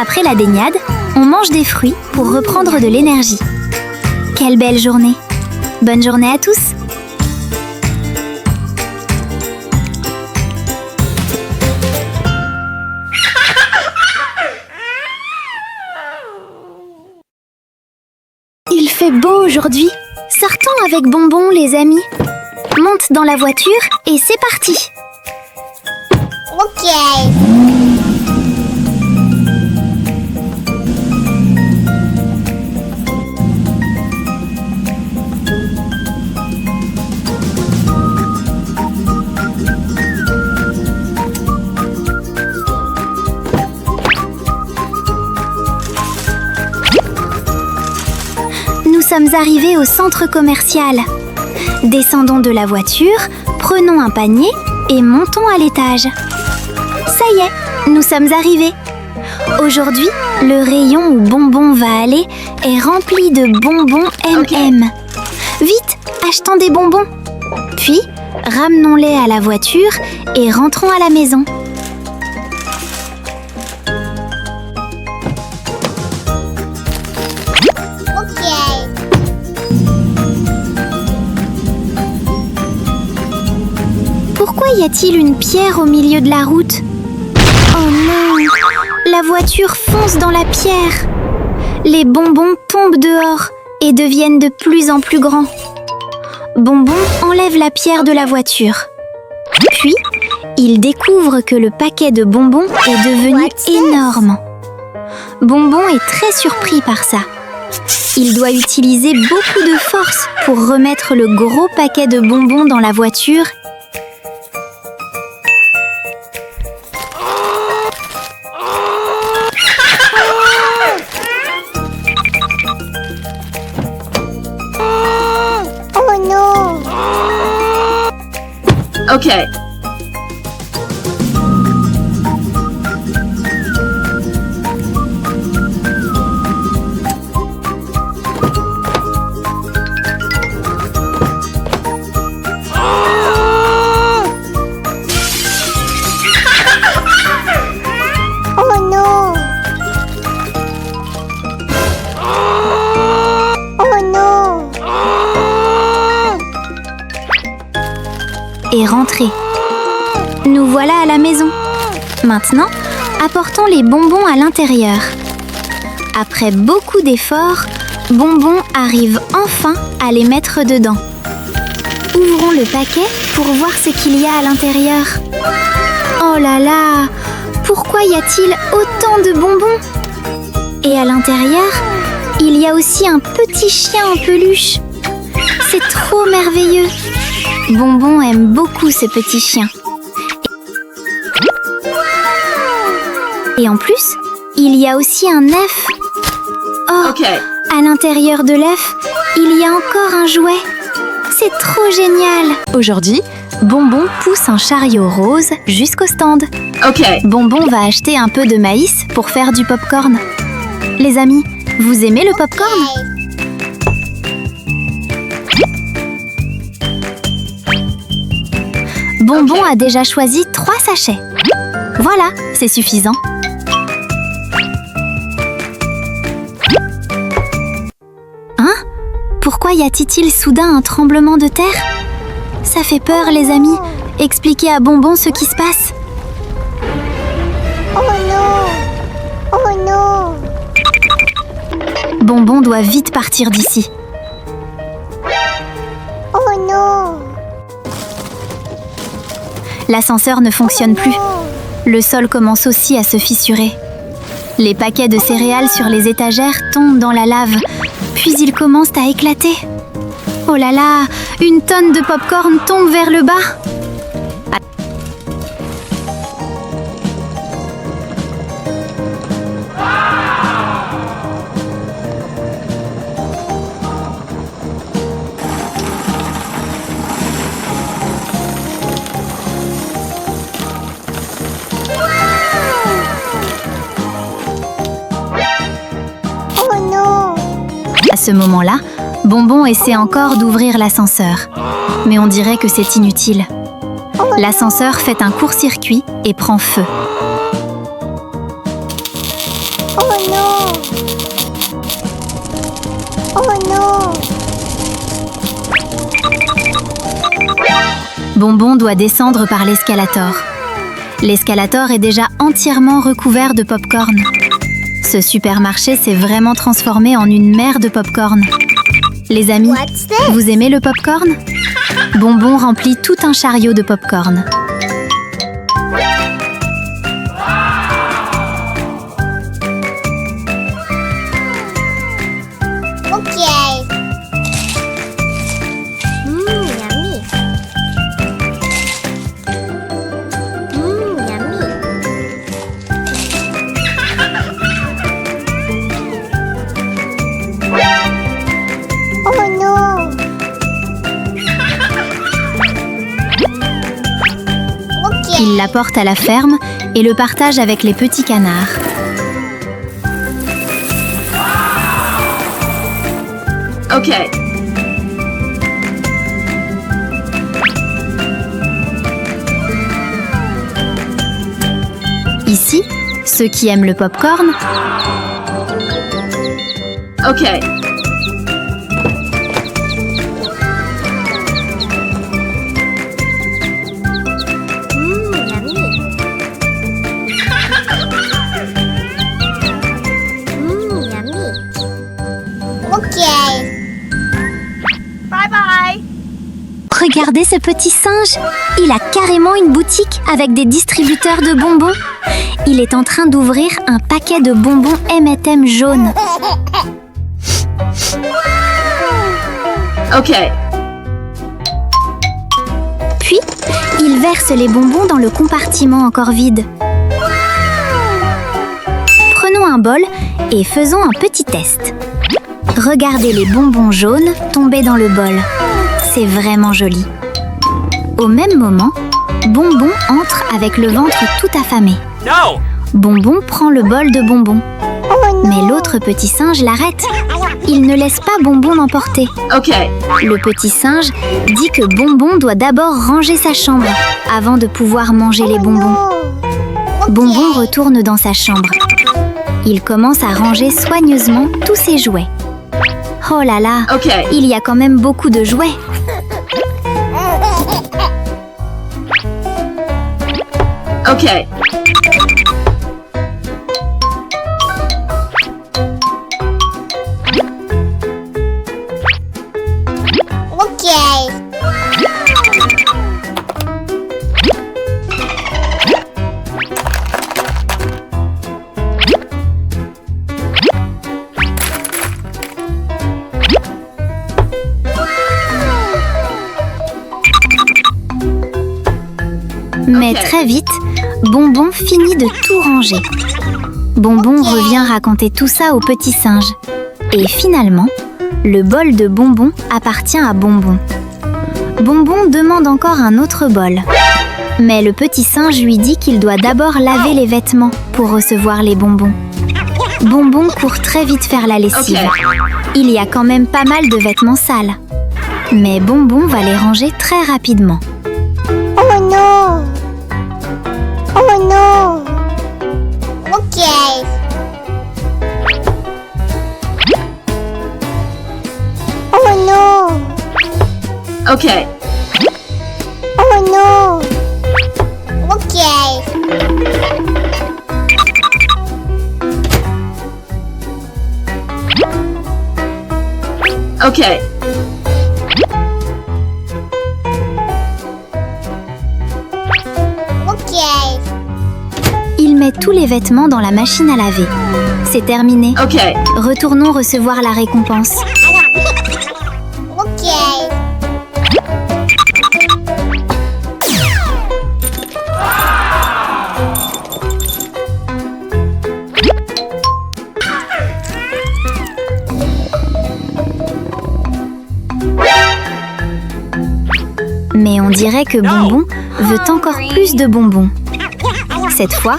Après la baignade, on mange des fruits pour reprendre de l'énergie. Quelle belle journée! Bonne journée à tous! Il fait beau aujourd'hui. Sortons avec Bonbon, les amis. Monte dans la voiture et c'est parti! Ok. Nous sommes arrivés au centre commercial. Descendons de la voiture, prenons un panier et montons à l'étage. Ça y est, nous sommes arrivés. Aujourd'hui, le rayon où Bonbon va aller est rempli de bonbons M&M. Vite, achetons des bonbons. Puis, ramenons-les à la voiture et rentrons à la maison. Pourquoi y a-t-il une pierre au milieu de la route? Oh non! La voiture fonce dans la pierre. Les bonbons tombent dehors et deviennent de plus en plus grands. Bonbon enlève la pierre de la voiture. Puis, il découvre que le paquet de bonbons est devenu énorme. Bonbon est très surpris par ça. Il doit utiliser beaucoup de force pour remettre le gros paquet de bonbons dans la voiture. Oh non! Okay. Oh non! Oh non! Et rentré. Nous voilà à la maison. Maintenant, apportons les bonbons à l'intérieur. Après beaucoup d'efforts, Bonbon arrive enfin à les mettre dedans. Ouvrons le paquet pour voir ce qu'il y a à l'intérieur. Oh là là! Pourquoi y a-t-il autant de bonbons? Et à l'intérieur, il y a aussi un petit chien en peluche. C'est trop merveilleux! Bonbon aime beaucoup ce petit chien. Et en plus, il y a aussi un œuf. Oh, Okay. à l'intérieur de l'œuf, il y a encore un jouet. C'est trop génial! Aujourd'hui, Bonbon pousse un chariot rose jusqu'au stand. Okay. Bonbon va acheter un peu de maïs pour faire du pop-corn. Les amis, vous aimez le pop-corn? Bonbon a déjà choisi 3 sachets. Voilà, c'est suffisant. Hein? Pourquoi y a-t-il soudain un tremblement de terre? Ça fait peur, les amis. Expliquez à Bonbon ce qui se passe. Oh non! Oh non! Bonbon doit vite partir d'ici. Oh non! L'ascenseur ne fonctionne plus. Le sol commence aussi à se fissurer. Les paquets de céréales sur les étagères tombent dans la lave, puis ils commencent à éclater. Oh là là, une tonne de pop-corn tombe vers le bas. Oh non! À ce moment-là, Bonbon essaie encore d'ouvrir l'ascenseur. Mais on dirait que c'est inutile. L'ascenseur fait un court-circuit et prend feu. Oh non! Oh non! Bonbon doit descendre par l'escalator. L'escalator est déjà entièrement recouvert de pop-corn. Ce supermarché s'est vraiment transformé en une mer de pop-corn. Les amis, What's this? vous aimez le pop-corn? Bonbon remplit tout un chariot de pop-corn. Ok. Yummy. Yummy. Oh non! Ok. Il l'apporte à la ferme et le partage avec les petits canards. Okay. Ici, ceux qui aiment le pop-corn Okay. Yummy. Yummy. Ok. Bye bye. Regardez ce petit singe! Il a carrément une boutique avec des distributeurs de bonbons. Il est en train d'ouvrir un paquet de bonbons M&M jaunes. Okay. Puis, il verse les bonbons dans le compartiment encore vide. Prenons un bol et faisons un petit test. Regardez les bonbons jaunes tomber dans le bol. C'est vraiment joli. Au même moment, Bonbon entre avec le ventre tout affamé. No! Bonbon prend le bol de bonbons. Mais l'autre petit singe l'arrête. Il ne laisse pas Bonbon l'emporter. Okay. Le petit singe dit que Bonbon doit d'abord ranger sa chambre avant de pouvoir manger les bonbons. Bonbon retourne dans sa chambre. Il commence à ranger soigneusement tous ses jouets. Oh là là, Okay. il y a quand même beaucoup de jouets. Okay. Okay. Mais Ok. très vite, Bonbon finit de tout ranger. Bonbon revient raconter tout ça au petit singe. Et finalement, le bol de Bonbon appartient à Bonbon. Bonbon demande encore un autre bol. Mais le petit singe lui dit qu'il doit d'abord laver les vêtements pour recevoir les bonbons. Bonbon court très vite faire la lessive. Ok. Il y a quand même pas mal de vêtements sales. Mais Bonbon va les ranger très rapidement. Oh non. Oh non. Okay. Oh non. Okay. Oh non. Okay. Okay. Okay. Il met tous les vêtements dans la machine à laver. C'est terminé. Okay. Retournons recevoir la récompense. Okay. Mais on dirait que Bonbon veut encore plus de bonbons. Cette fois,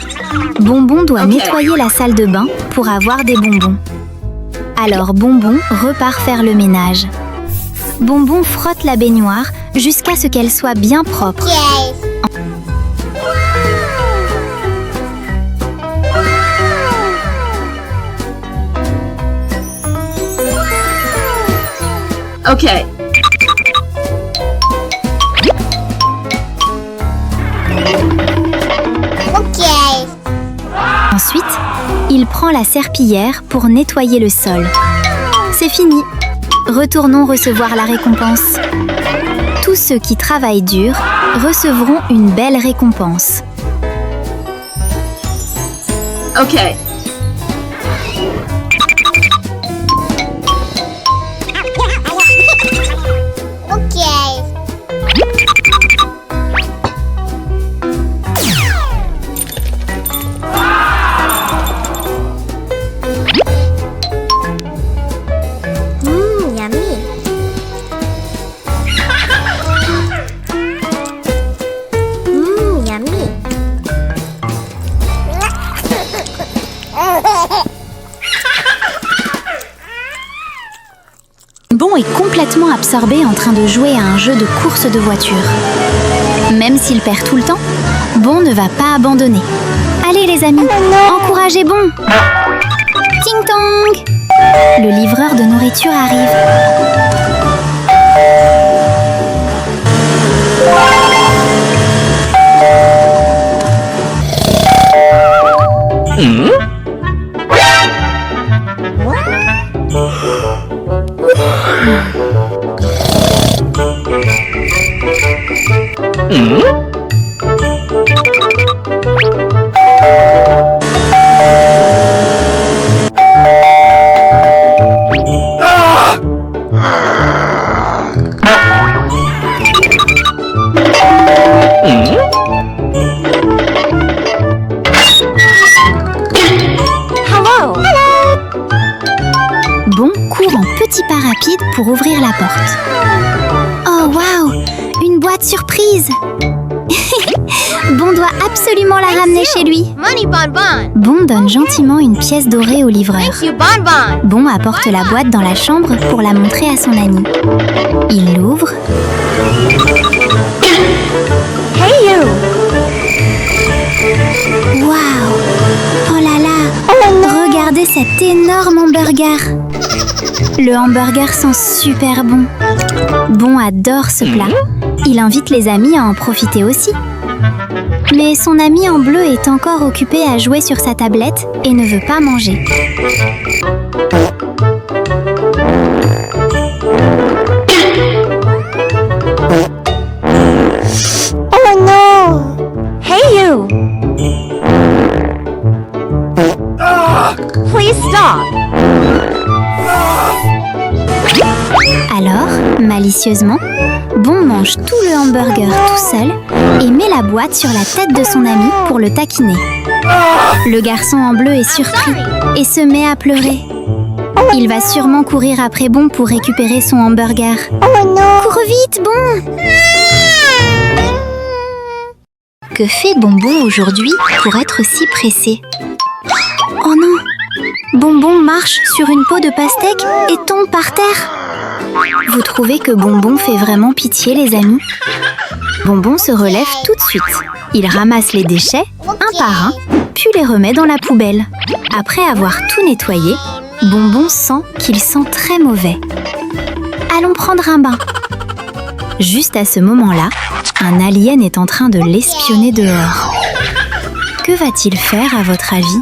Bonbon doit Ok. nettoyer la salle de bain pour avoir des bonbons. Alors Bonbon repart faire le ménage. Bonbon frotte la baignoire jusqu'à ce qu'elle soit bien propre. Okay. Okay. Okay. Ensuite, il prend la serpillière pour nettoyer le sol. C'est fini. Retournons recevoir la récompense. Tous ceux qui travaillent dur recevront une belle récompense. Okay. Okay. Yummy. Yummy. Bon est complètement absorbé en train de jouer à un jeu de course de voiture. Même s'il perd tout le temps, Bon ne va pas abandonner. Allez les amis, encouragez Bon. Ting tong. Le livreur de nourriture arrive. petits pas rapides pour ouvrir la porte. Oh waouh! Une boîte surprise! Bon doit absolument la ramener chez lui. Money bonbon. Bon donne gentiment une pièce dorée au livreur. Thank you bonbon. Bon apporte la boîte dans la chambre pour la montrer à son ami. Il l'ouvre. Hey you! Waouh! Oh là là! Regardez cet énorme hamburger! Le hamburger sent super bon. Bon adore ce plat. Il invite les amis à en profiter aussi. Mais son ami en bleu est encore occupé à jouer sur sa tablette et ne veut pas manger. Oh non. Hey you! Please stop! Alors, malicieusement, Bon mange tout le hamburger tout seul et met la boîte sur la tête de son ami pour le taquiner. Le garçon en bleu est surpris et se met à pleurer. Il va sûrement courir après Bon pour récupérer son hamburger. Oh non. Cours vite, Bon! Que fait Bonbon aujourd'hui pour être si pressé? Oh non! Bonbon marche sur une peau de pastèque et tombe par terre. Vous trouvez que Bonbon fait vraiment pitié, les amis? Bonbon se relève tout de suite. Il ramasse les déchets, un par un, puis les remet dans la poubelle. Après avoir tout nettoyé, Bonbon sent qu'il sent très mauvais. Allons prendre un bain. Juste à ce moment-là, un alien est en train de l'espionner dehors. Que va-t-il faire à votre avis?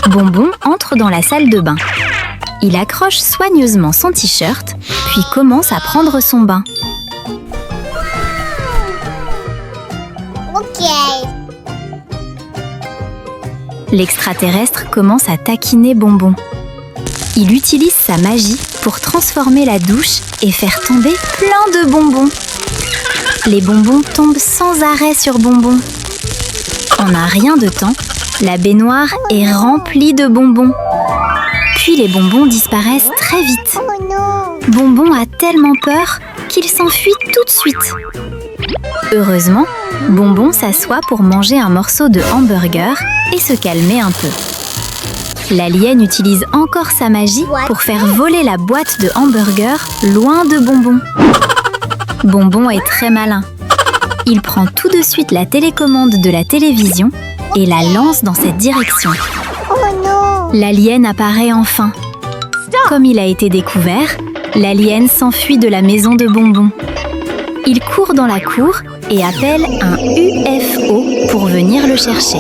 Bonbon entre dans la salle de bain. Il accroche soigneusement son t-shirt, puis commence à prendre son bain. Ok. L'extraterrestre commence à taquiner Bonbon. Il utilise sa magie pour transformer la douche et faire tomber plein de bonbons. Les bonbons tombent sans arrêt sur Bonbon. En un rien de temps, la baignoire est remplie de bonbons. Puis les bonbons disparaissent très vite. Oh non. Bonbon a tellement peur qu'il s'enfuit tout de suite. Heureusement, Bonbon s'assoit pour manger un morceau de hamburger et se calmer un peu. L'alien utilise encore sa magie pour faire voler la boîte de hamburger loin de Bonbon. Bonbon est très malin. Il prend tout de suite la télécommande de la télévision et la lance dans cette direction. Oh non. L'alien apparaît enfin. Comme il a été découvert, l'alien s'enfuit de la maison de Bonbon. Il court dans la cour et appelle un UFO pour venir le chercher.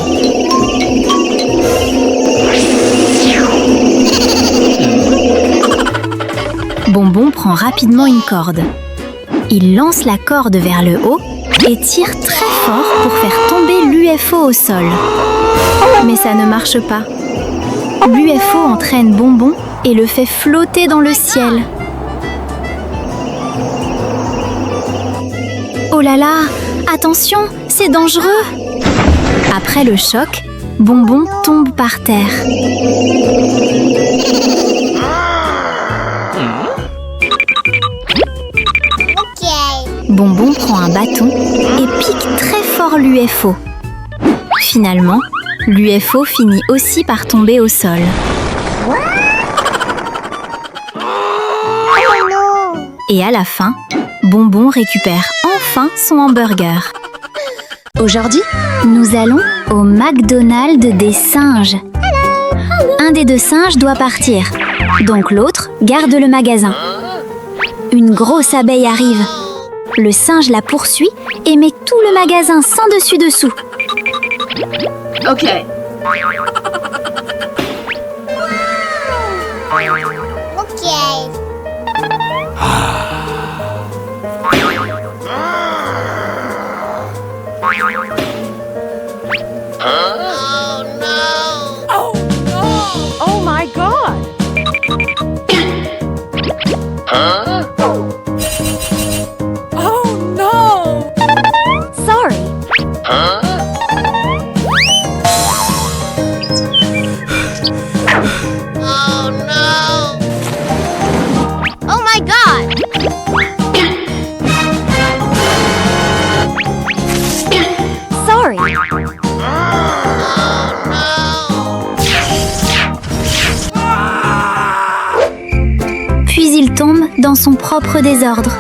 Bonbon prend rapidement une corde. Il lance la corde vers le haut et tire très fort pour faire tomber l'UFO au sol. Mais ça ne marche pas. L'UFO entraîne Bonbon et le fait flotter dans le ciel. Oh là là, attention, c'est dangereux! Après le choc, Bonbon tombe par terre. Ok. Bonbon prend un bâton et pique très fort l'UFO. Finalement, l'UFO finit aussi par tomber au sol. Oh non. Et à la fin, Bonbon récupère enfin son hamburger. Aujourd'hui, nous allons au McDonald's des singes. Un des deux singes doit partir, donc l'autre garde le magasin. Une grosse abeille arrive. Le singe la poursuit et met tout le magasin sans dessus-dessous. Ok. Ok. Oh my god! Oh no! Sorry. dans son propre désordre.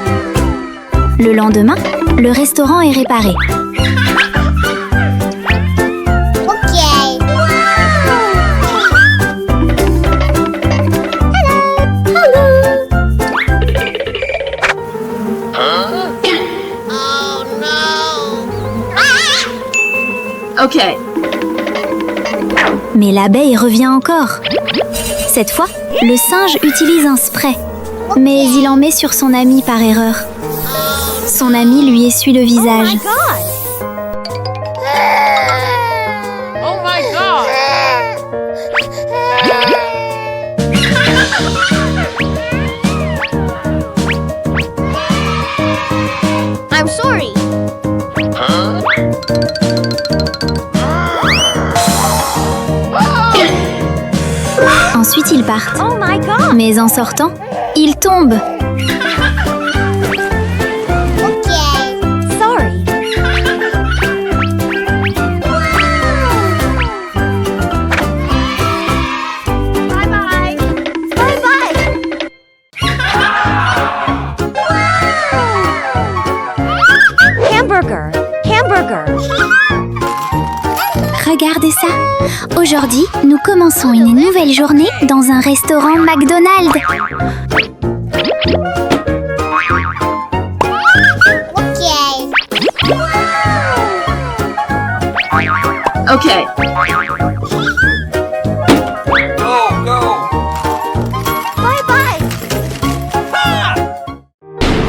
Le lendemain, le restaurant est réparé. Ok. Ok. Mais l'abeille revient encore. Cette fois, le singe utilise un spray, mais il en met sur son ami par erreur. Son ami lui essuie le visage. Oh my god! I'm sorry. Ensuite, ils partent. Mais en sortant, ils tombent. Ok. Sorry. Bye bye. Bye bye. Hamburger. Hamburger. Regardez ça. Aujourd'hui, nous commençons une nouvelle journée dans un restaurant McDonald's. Ok. Ok. Bye bye.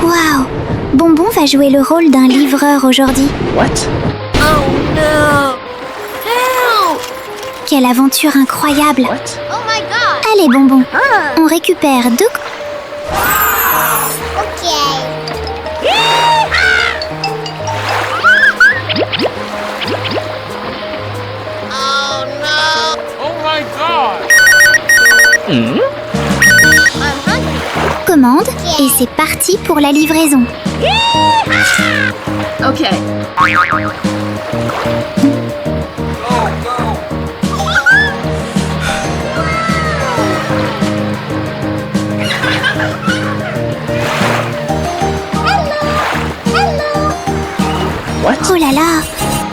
Waouh! Bonbon va jouer le rôle d'un livreur aujourd'hui. What? Quelle aventure incroyable! What? Oh my god. Allez, Bonbon, on récupère 2... Ok. Oh my god! I'm hungry. commandes et c'est parti pour la livraison. Ok. Oh là là!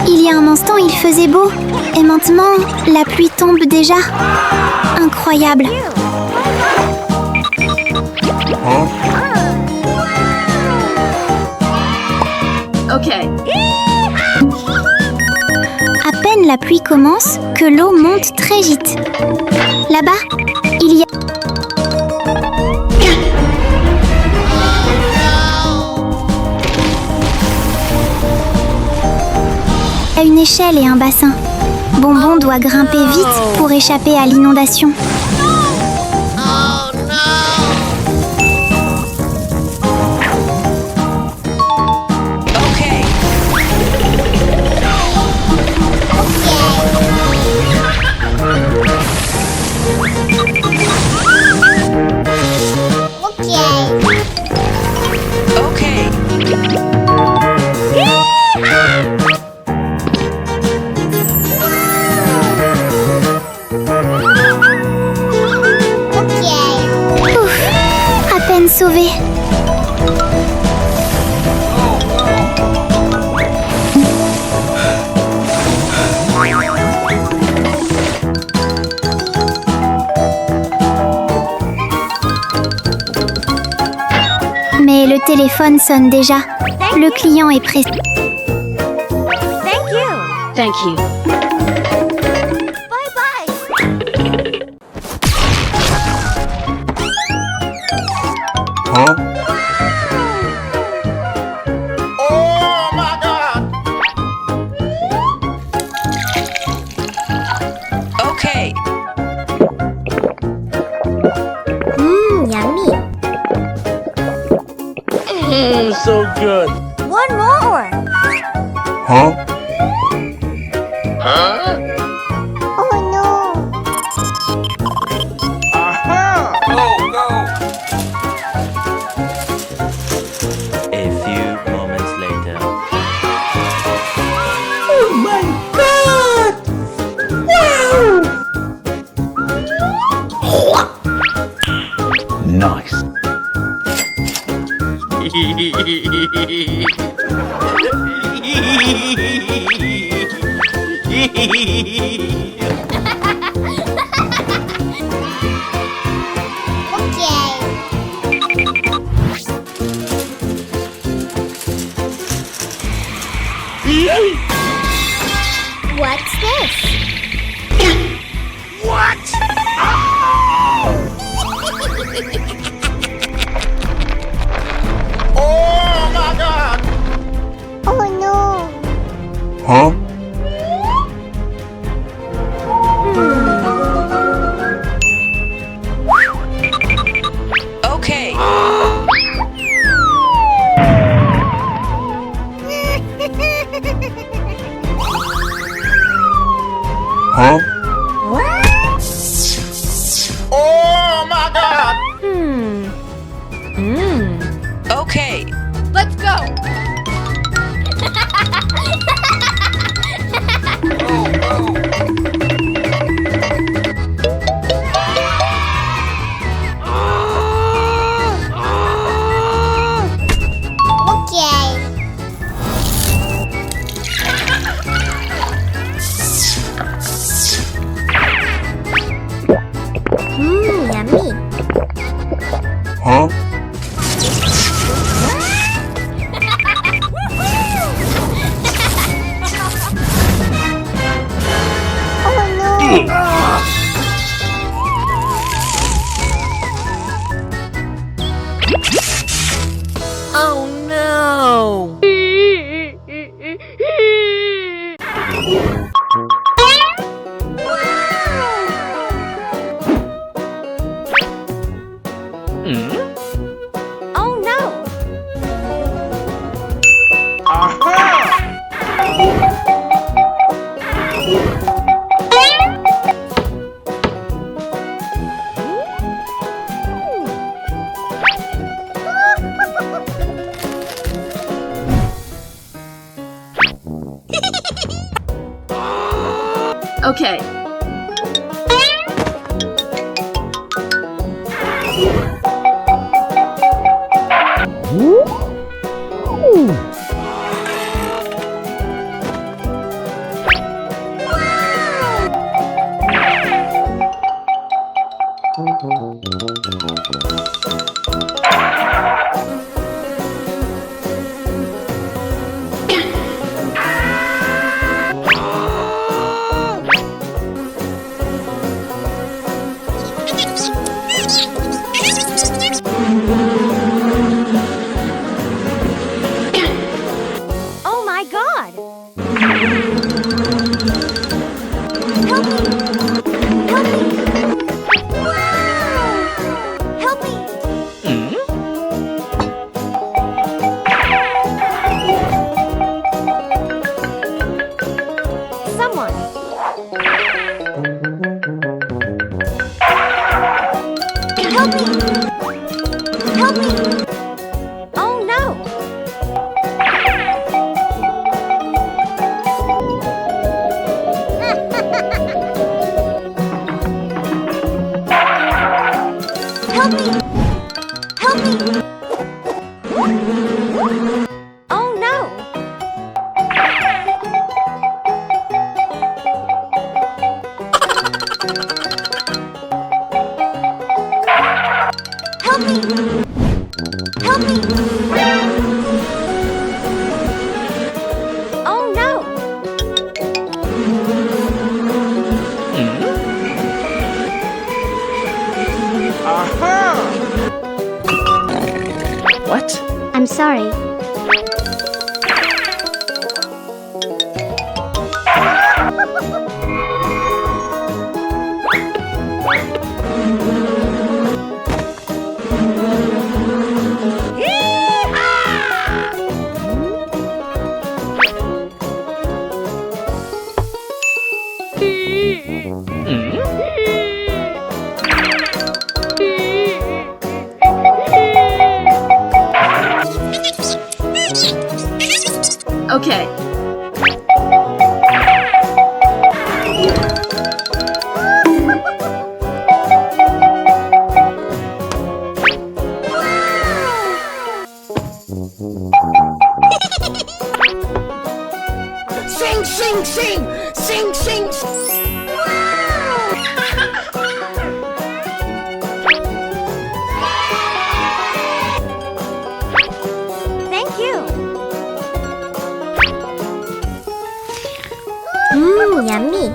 Il y a un instant, il faisait beau. Et maintenant, la pluie tombe déjà. Incroyable! Ok. À peine la pluie commence que l'eau monte très vite. Là-bas, il y a... une échelle et un bassin. Bonbon doit grimper vite pour échapper à l'inondation. Ouf, à peine sauvé. Mais le téléphone sonne déjà. Le client est pressé. Thank you. Bye bye. Oh my god! Okay. Yummy. So good. One more. Huh? Oh no. Aha! Oh no! A few moments later. Nice. What's this? Oh my god! Oh no! Huh? Okay. Huh? Oh my god! Okay. Let's go. Okay. Yummy. Huh? Oh no! Oh no! Oh no! Okay. Oh my god! Help me! Help me! Help me! Someone! Help me! Help me! Oh no! Help me! Help me! Oh no! Help me! Help me! Oh no! What? I'm sorry. sing, sing, sing. Thank you. Yummy.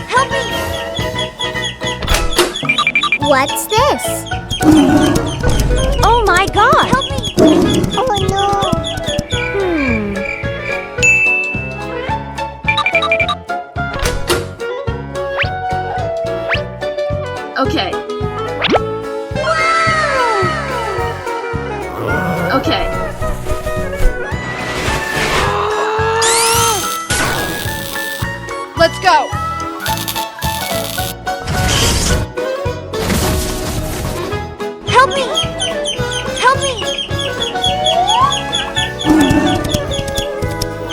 Help me. What's this? Oh my God. Help me. Oh no. Okay. Okay. Let's go. Help me. Help me.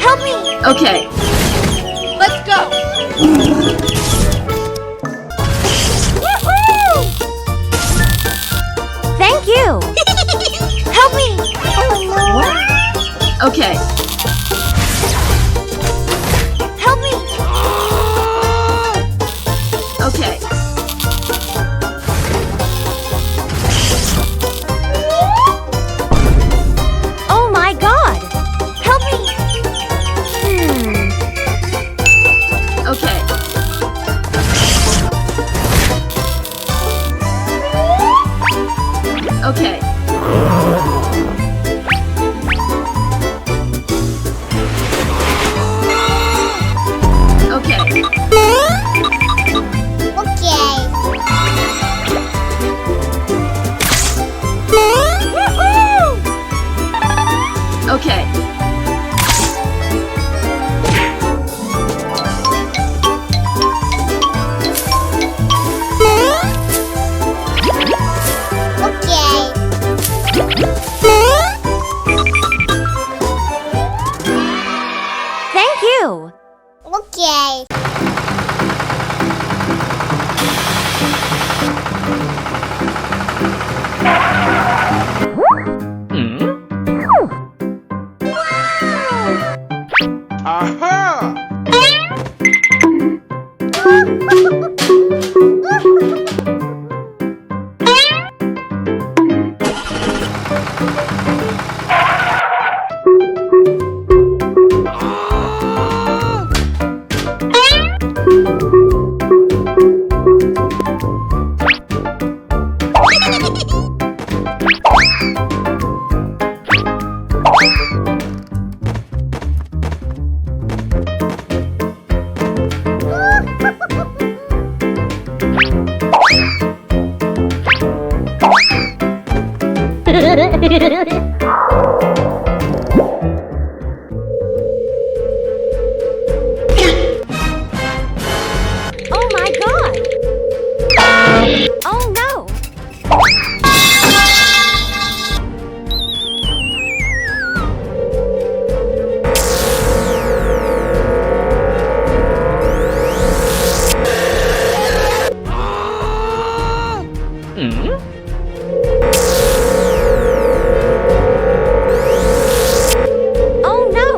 Help me. Okay. Let's go. Thank you. Help me. Oh no. Okay. Help me. Okay. Oh my God. Help me. Okay. Okay. Okay. Okay. Thank you. Okay. Aha! Oh my God. Oh no. Oh no.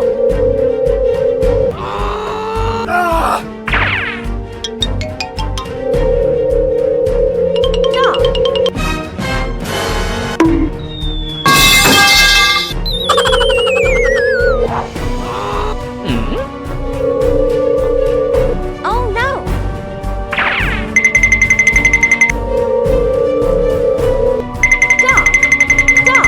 Oh no. Stop. Stop.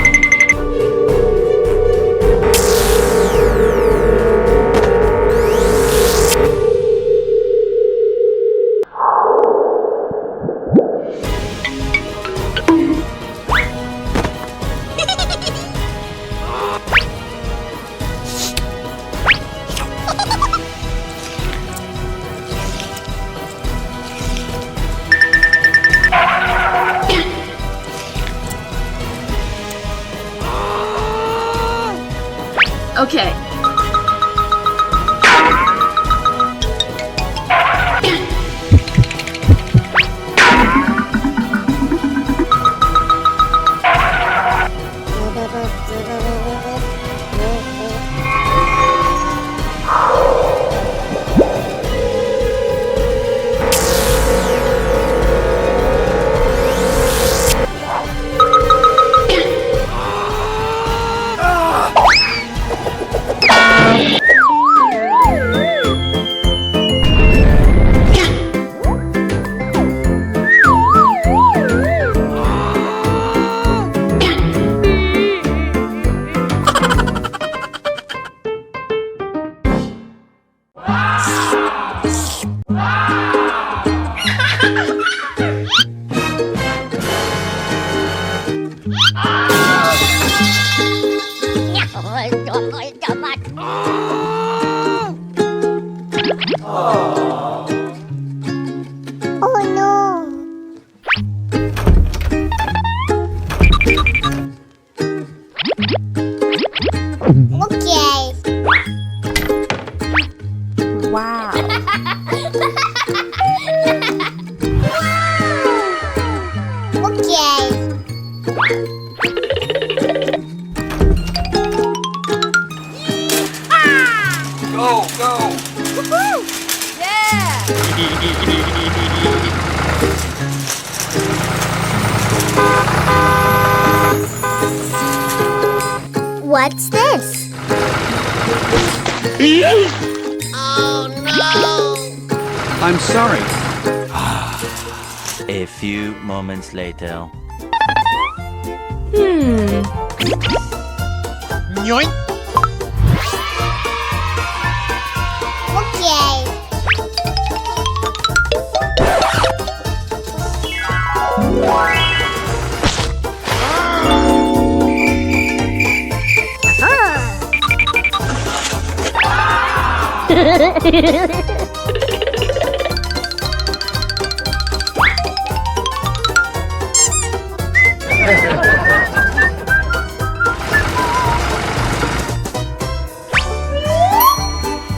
Okay. Oh no. Okay. Wow. Okay. Go, go. What's this? Oh no. I'm sorry. A few moments later. Yoink. Okay.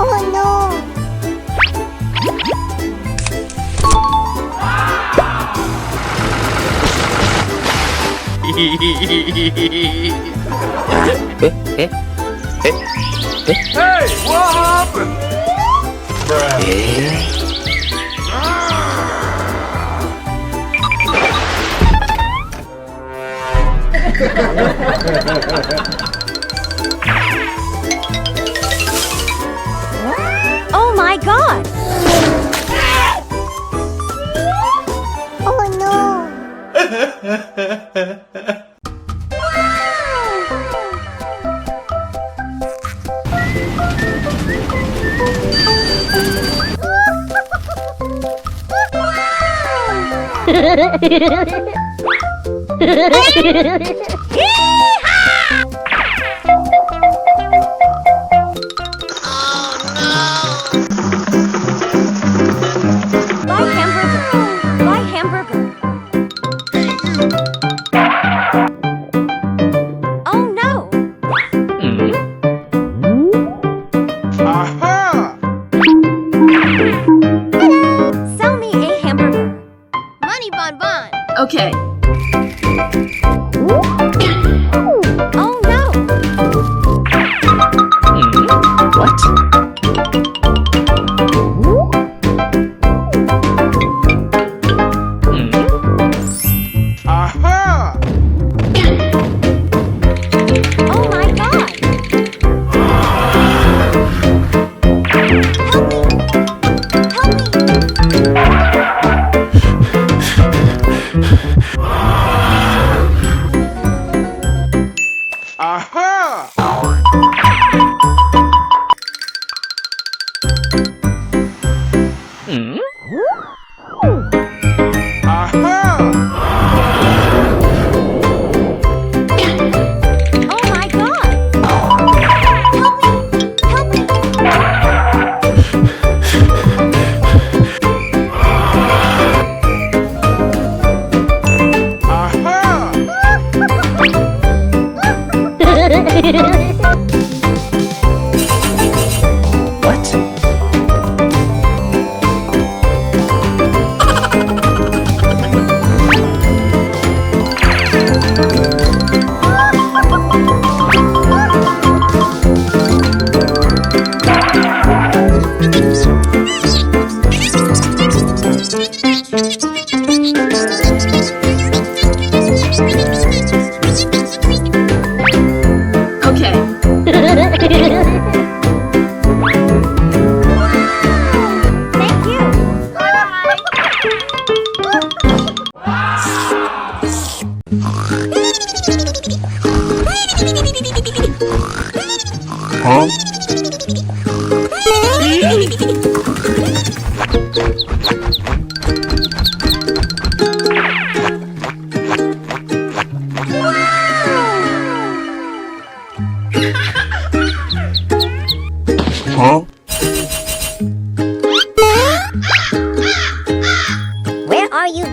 Oh no. Hey, what happened? Oh my god! Oh no. Buy hamburger! Buy hamburger! Oh no! Aha! Sell me a hamburger! Money bonbon. Okay. Oh no! Aha! Oh my god! Help me! Help me!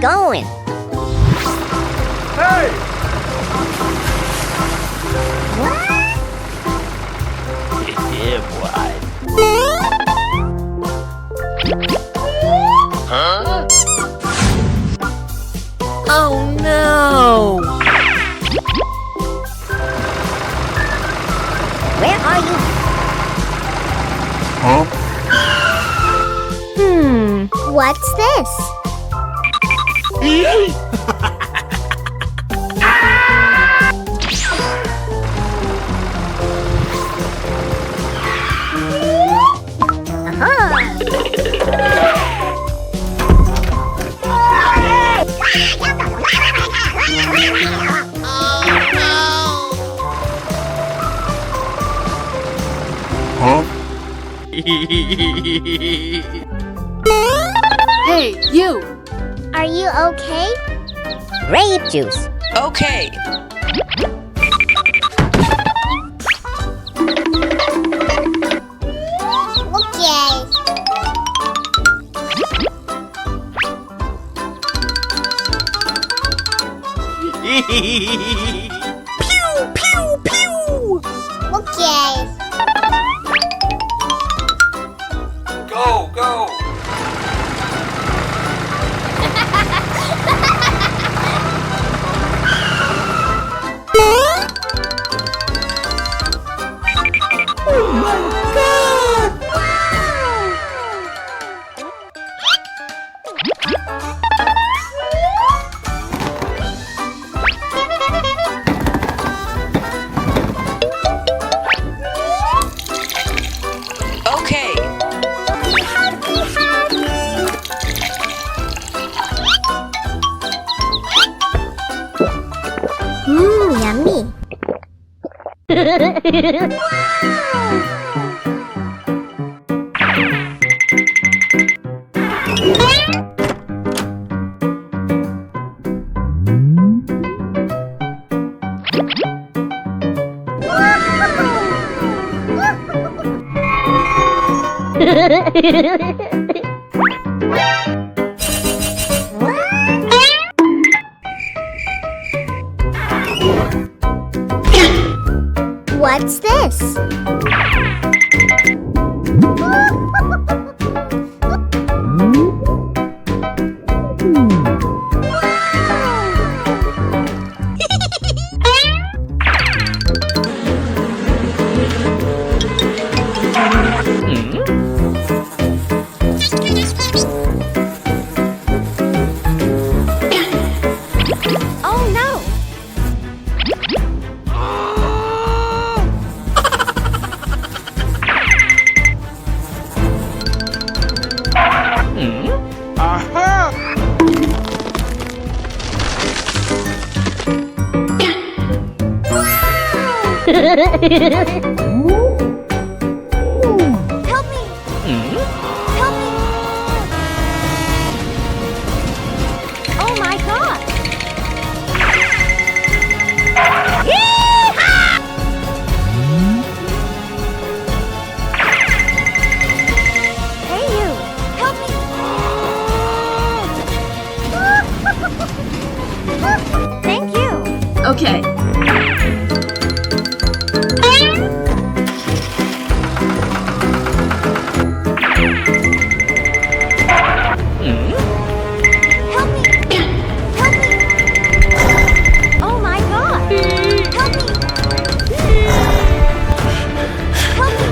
going? Hey! Yeah, boy. Oh no! Where are you? What's this? Hey, you! Are you okay? Grape juice. Okay. Okay. Okay. Go, go! Okay. Yummy. What's this? Oh no! Aha! Help me! Help me! Oh my god! Hey you! Help me! Thank you! Okay. Help me! Help me! Oh my god! Help me! Help me!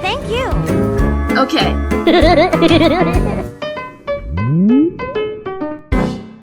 Thank you! Okay.